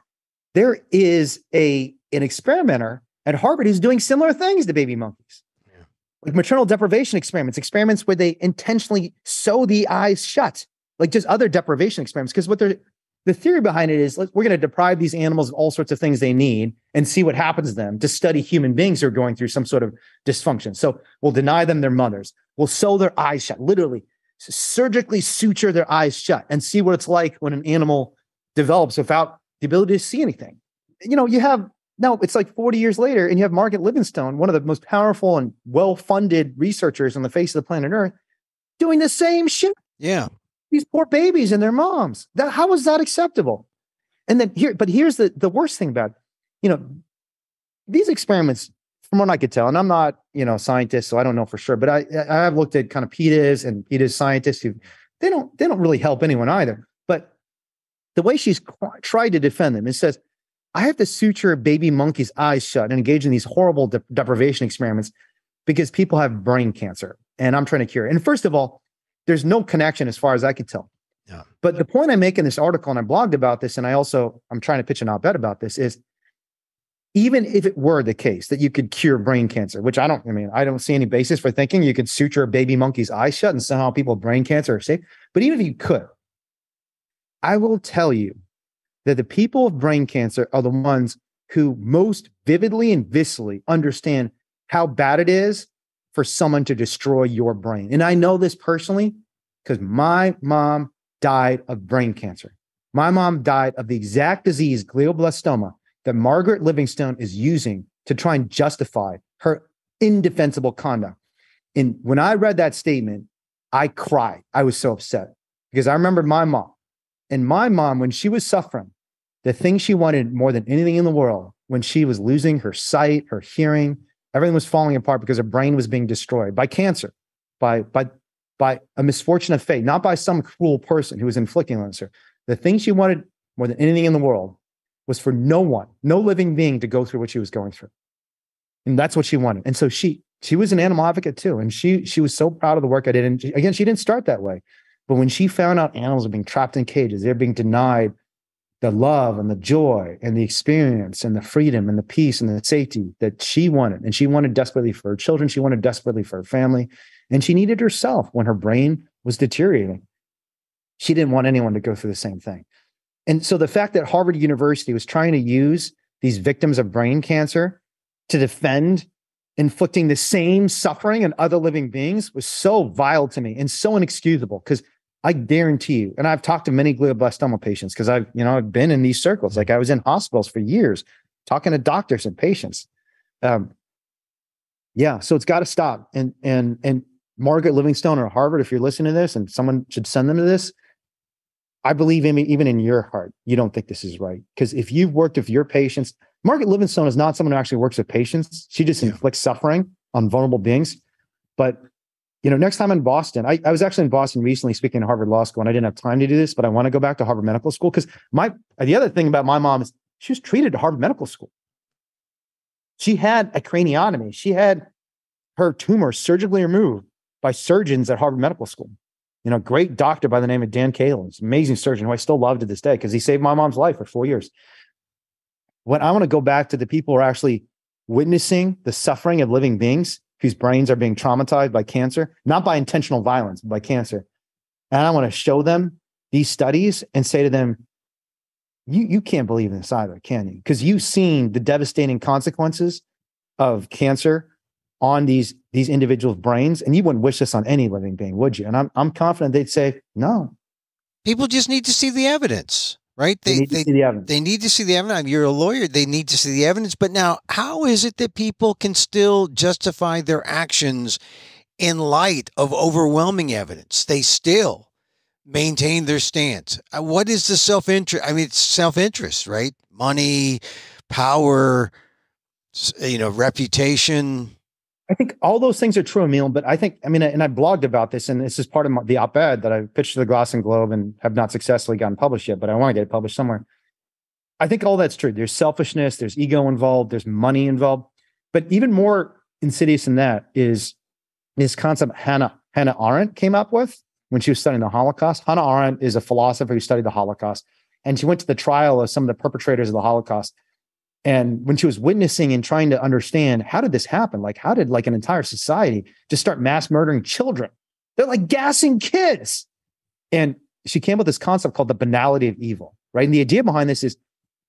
there is an experimenter at Harvard who's doing similar things to baby monkeys. Yeah. Like maternal deprivation experiments where they intentionally sew the eyes shut, like just other deprivation experiments. Because the theory behind it is, we're going to deprive these animals of all sorts of things they need and see what happens to them, to study human beings who are going through some sort of dysfunction. So we'll deny them their mothers. We'll sew their eyes shut, literally surgically suture their eyes shut, and see what it's like when an animal develops without the ability to see anything. It's like 40 years later, and you have Margaret Livingstone, one of the most powerful and well-funded researchers on the face of the planet Earth, doing the same shit. Yeah. These poor babies and their moms. How is that acceptable? And then here's the worst thing about it. These experiments from what I could tell, and I'm not, a scientist, so I don't know for sure, but I have looked at kind of PETA's and PETA's scientists who they don't really help anyone either. But the way she's tried to defend them, it says, I have to suture a baby monkey's eyes shut and engage in these horrible deprivation experiments because people have brain cancer and I'm trying to cure it. And first of all, there's no connection as far as I could tell. Yeah. But the point I make in this article, and I blogged about this, and I'm trying to pitch an op-ed about this, is even if it were the case that you could cure brain cancer, which I don't see any basis for thinking you could suture a baby monkey's eyes shut and somehow people with brain cancer are safe. But even if you could, I will tell you that the people with brain cancer are the ones who most vividly and viscerally understand how bad it is for someone to destroy your brain. And I know this personally because my mom died of brain cancer. My mom died of the exact disease, glioblastoma, that Margaret Livingstone is using to try and justify her indefensible conduct. And when I read that statement, I cried. I was so upset because I remember my mom. And my mom, when she was suffering, the thing she wanted more than anything in the world, when she was losing her sight, her hearing, everything was falling apart because her brain was being destroyed by cancer, by a misfortune of fate, not by some cruel person who was inflicting on her. The thing she wanted more than anything in the world was for no living being to go through what she was going through. And that's what she wanted. And so she was an animal advocate too. And she was so proud of the work I did. And again, she didn't start that way. But when she found out animals are being trapped in cages, they're being denied the love and the joy and the experience and the freedom and the peace and the safety that she wanted. And she wanted desperately for her children. She wanted desperately for her family. And she needed herself when her brain was deteriorating. She didn't want anyone to go through the same thing. And so the fact that Harvard University was trying to use these victims of brain cancer to defend inflicting the same suffering on other living beings was so vile to me and so inexcusable, because I guarantee you, and I've talked to many glioblastoma patients because I've been in these circles. Like I was in hospitals for years talking to doctors and patients. So it's got to stop. And Margaret Livingstone or Harvard, if you're listening to this and someone should send them to this, I believe even in your heart, you don't think this is right. Because if you've worked with your patients, Margaret Livingstone is not someone who actually works with patients. She just inflicts suffering on vulnerable beings. But next time in Boston, I was actually in Boston recently speaking at Harvard Law School, and I didn't have time to do this, but I want to go back to Harvard Medical School because the other thing about my mom is she was treated at Harvard Medical School. She had a craniotomy. She had her tumor surgically removed by surgeons at Harvard Medical School. Great doctor by the name of Dan Kalin, amazing surgeon who I still love to this day because he saved my mom's life for 4 years. When I want to go back to the people who are actually witnessing the suffering of living beings whose brains are being traumatized by cancer, not by intentional violence, but by cancer. And I want to show them these studies and say to them, you can't believe in this either, can you? Because you've seen the devastating consequences of cancer on these individuals' brains, and you wouldn't wish this on any living being, would you? And I'm confident they'd say, no. People just need to see the evidence, right? They need to see the evidence. They need to see the evidence. You're a lawyer. They need to see the evidence. But now, how is it that people can still justify their actions in light of overwhelming evidence? They still maintain their stance. What is the self-interest? I mean, it's self-interest, right? Money, power, reputation. I think all those things are true, Emil, but and I blogged about this, and this is part of the op-ed that I pitched to the Boston Globe and have not successfully gotten published yet, but I want to get it published somewhere. I think all that's true. There's selfishness, there's ego involved, there's money involved. But even more insidious than that is this concept Hannah Arendt came up with when she was studying the Holocaust. Hannah Arendt is a philosopher who studied the Holocaust, and she went to the trial of some of the perpetrators of the Holocaust. And when she was witnessing and trying to understand, how did this happen? Like, how did an entire society just start mass murdering children? They're like gassing kids. And she came up with this concept called the banality of evil, right? And the idea behind this is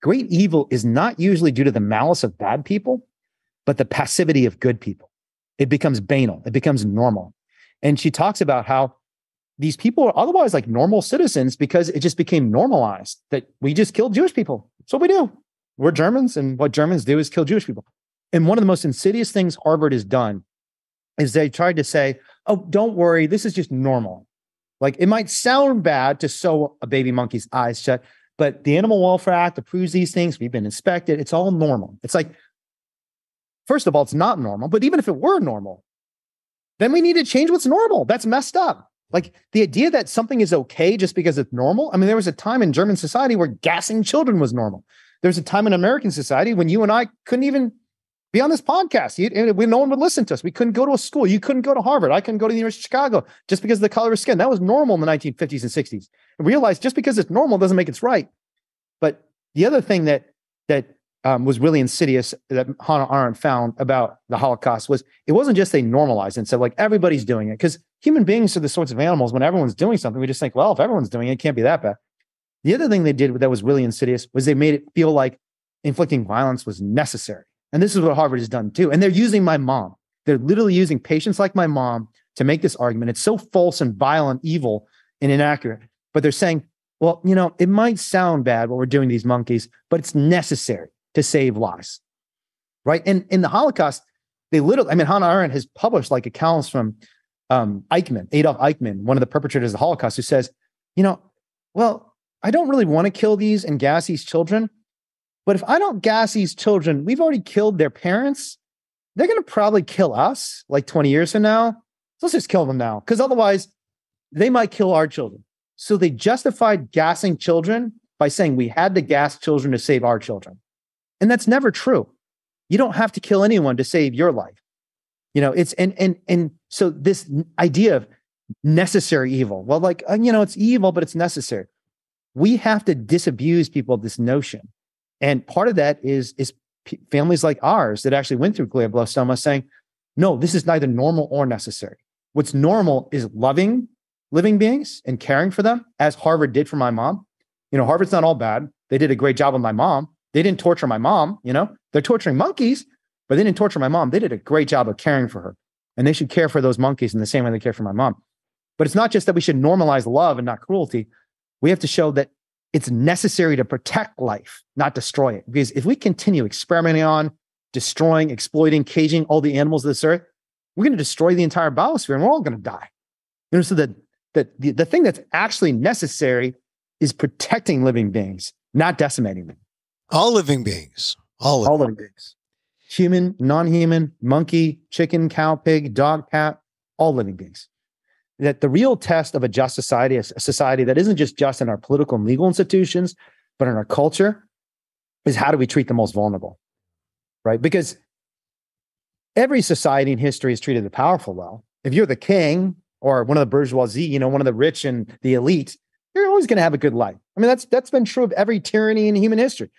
great evil is not usually due to the malice of bad people, but the passivity of good people. It becomes banal. It becomes normal. And she talks about how these people are otherwise like normal citizens because it just became normalized that we just kill Jewish people. That's what we do. We're Germans, and what Germans do is kill Jewish people. And one of the most insidious things Harvard has done is they tried to say, oh, don't worry, this is just normal. Like, it might sound bad to sew a baby monkey's eyes shut, but the Animal Welfare Act approves these things. We've been inspected. It's all normal. It's like, first of all, it's not normal. But even if it were normal, then we need to change what's normal. That's messed up. Like the idea that something is okay just because it's normal. I mean, there was a time in German society where gassing children was normal. There's a time in American society when you and I couldn't even be on this podcast. No one would listen to us. We couldn't go to a school. You couldn't go to Harvard. I couldn't go to the University of Chicago just because of the color of skin. That was normal in the 1950s and 60s. And realize just because it's normal doesn't make it right. But the other thing that was really insidious that Hannah Arendt found about the Holocaust was it wasn't just they normalized and said like everybody's doing it, because human beings are the sorts of animals when everyone's doing something, we just think, well, if everyone's doing it, it can't be that bad. The other thing they did that was really insidious was they made it feel like inflicting violence was necessary. And this is what Harvard has done too. And they're using my mom. They're literally using patients like my mom to make this argument. It's so false and violent, evil, and inaccurate. But they're saying, well, you know, it might sound bad what we're doing to these monkeys, but it's necessary to save lives, right? And in the Holocaust, they literally, I mean, Hannah Arendt has published like accounts from Adolf Eichmann, one of the perpetrators of the Holocaust, who says, you know, well, I don't really want to kill these and gas these children, but if I don't gas these children, we've already killed their parents. They're going to probably kill us like 20 years from now. So let's just kill them now, because otherwise they might kill our children. So they justified gassing children by saying we had to gas children to save our children. And that's never true. You don't have to kill anyone to save your life. You know, it's, and so this idea of necessary evil, well, like, you know, it's evil, but it's necessary. We have to disabuse people of this notion. And part of that is families like ours that actually went through glioblastoma saying, no, this is neither normal or necessary. What's normal is loving living beings and caring for them, as Harvard did for my mom. You know, Harvard's not all bad. They did a great job with my mom. They didn't torture my mom, you know, they're torturing monkeys, but they didn't torture my mom. They did a great job of caring for her. And they should care for those monkeys in the same way they care for my mom. But it's not just that we should normalize love and not cruelty. We have to show that it's necessary to protect life, not destroy it. Because if we continue experimenting on, destroying, exploiting, caging all the animals of this earth, we're going to destroy the entire biosphere and we're all going to die. You know, so the thing that's actually necessary is protecting living beings, not decimating them. All living beings. All living beings. Human, non-human, monkey, chicken, cow, pig, dog, cat, all living beings. That the real test of a just society, a society that isn't just in our political and legal institutions, but in our culture, is how do we treat the most vulnerable, right? Because every society in history has treated the powerful well. If you're the king or one of the bourgeoisie, you know, one of the rich and the elite, you're always going to have a good life. I mean, that's been true of every tyranny in human history.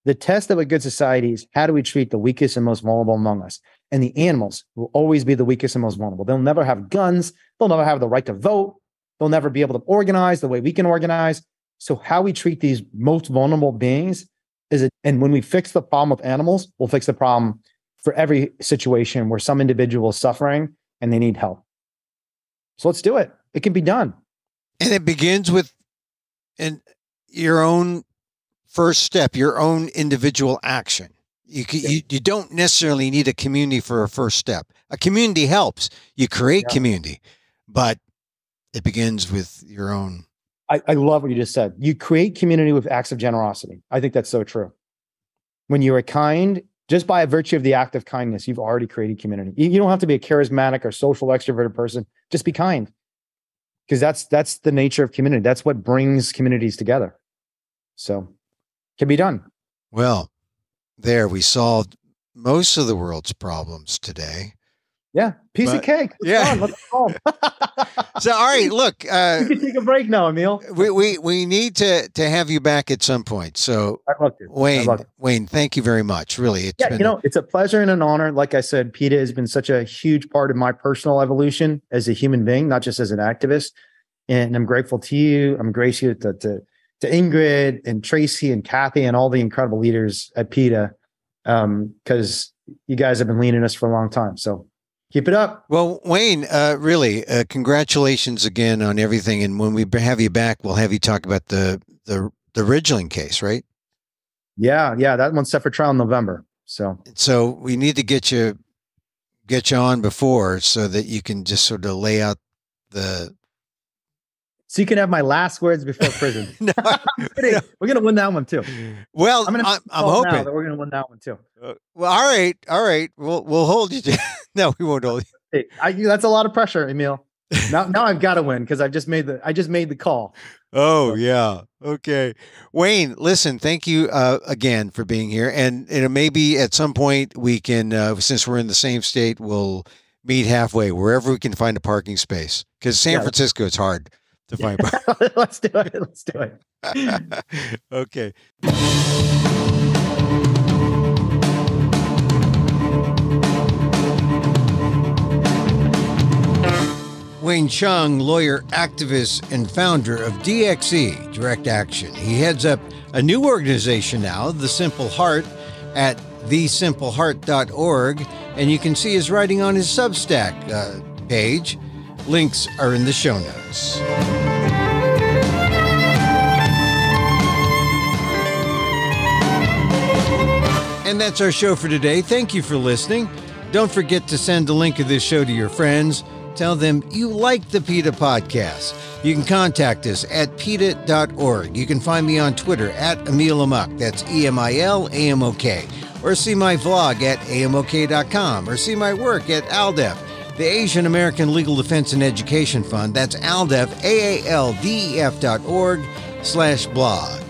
The test of a good society is how do we treat the weakest and most vulnerable among us? And the animals will always be the weakest and most vulnerable. They'll never have guns. They'll never have the right to vote. They'll never be able to organize the way we can organize. So how we treat these most vulnerable beings and when we fix the problem with animals, we'll fix the problem for every situation where some individual is suffering and they need help. So let's do it. It can be done. And it begins with your own first step, your own individual action. You don't necessarily need a community for a first step. A community helps. You create community, but it begins with your own. I love what you just said. You create community with acts of generosity. I think that's so true. When you are kind, just by virtue of the act of kindness, you've already created community. You don't have to be a charismatic or social extroverted person. Just be kind. Because that's the nature of community. That's what brings communities together. So can be done. Well, there we solved most of the world's problems today. Yeah, piece of cake. Let's go. So, all right, look. You can take a break now, Emil. We need to have you back at some point. So, I'd love to. Wayne, thank you very much. Really, it's a pleasure and an honor. Like I said, PETA has been such a huge part of my personal evolution as a human being, not just as an activist. And I'm grateful to you. I'm grateful to Ingrid and Tracy and Kathy and all the incredible leaders at PETA, because you guys have been leading us for a long time. So keep it up. Well, Wayne, really, congratulations again on everything. And when we have you back, we'll have you talk about the Ridgeland case, right? Yeah. That one's set for trial in November. So we need to get you on before so that you can just sort of lay out So you can have my last words before prison. No, no. We're going to win that one too. Well, I'm hoping that we're going to win that one too. Well, all right. We'll hold you to. No, we won't hold you. Hey, that's a lot of pressure, Emil. Now I've got to win because I just made the call. Oh, yeah. Okay. Wayne, listen, thank you again for being here. And maybe at some point we can, since we're in the same state, we'll meet halfway wherever we can find a parking space. Because San Francisco, it's hard to find parking. Let's do it. Okay. Wayne Hsiung, lawyer, activist, and founder of DxE, Direct Action. He heads up a new organization now, The Simple Heart, at thesimpleheart.org, and you can see his writing on his Substack page. Links are in the show notes. And that's our show for today. Thank you for listening. Don't forget to send a link of this show to your friends. Tell them you like the PETA Podcast. You can contact us at PETA.org. You can find me on Twitter at Emil Amok. That's EMILAMOK. Or see my vlog at AMOK.com. Or see my work at ALDEF, the Asian American Legal Defense and Education Fund. That's ALDEF, AALDEF.org/blog.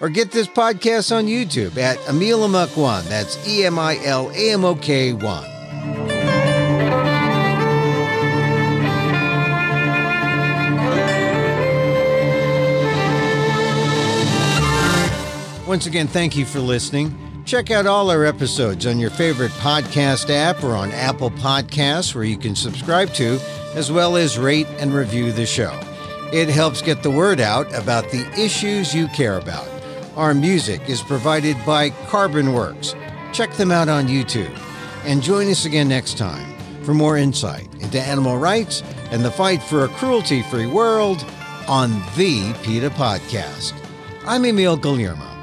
Or get this podcast on YouTube at Emil Amok 1. That's EMILAMOK 1. Once again, thank you for listening. Check out all our episodes on your favorite podcast app or on Apple Podcasts, where you can subscribe to, as well as rate and review the show. It helps get the word out about the issues you care about. Our music is provided by Carbon Works. Check them out on YouTube. And join us again next time for more insight into animal rights and the fight for a cruelty-free world on the PETA Podcast. I'm Emil Guillermo.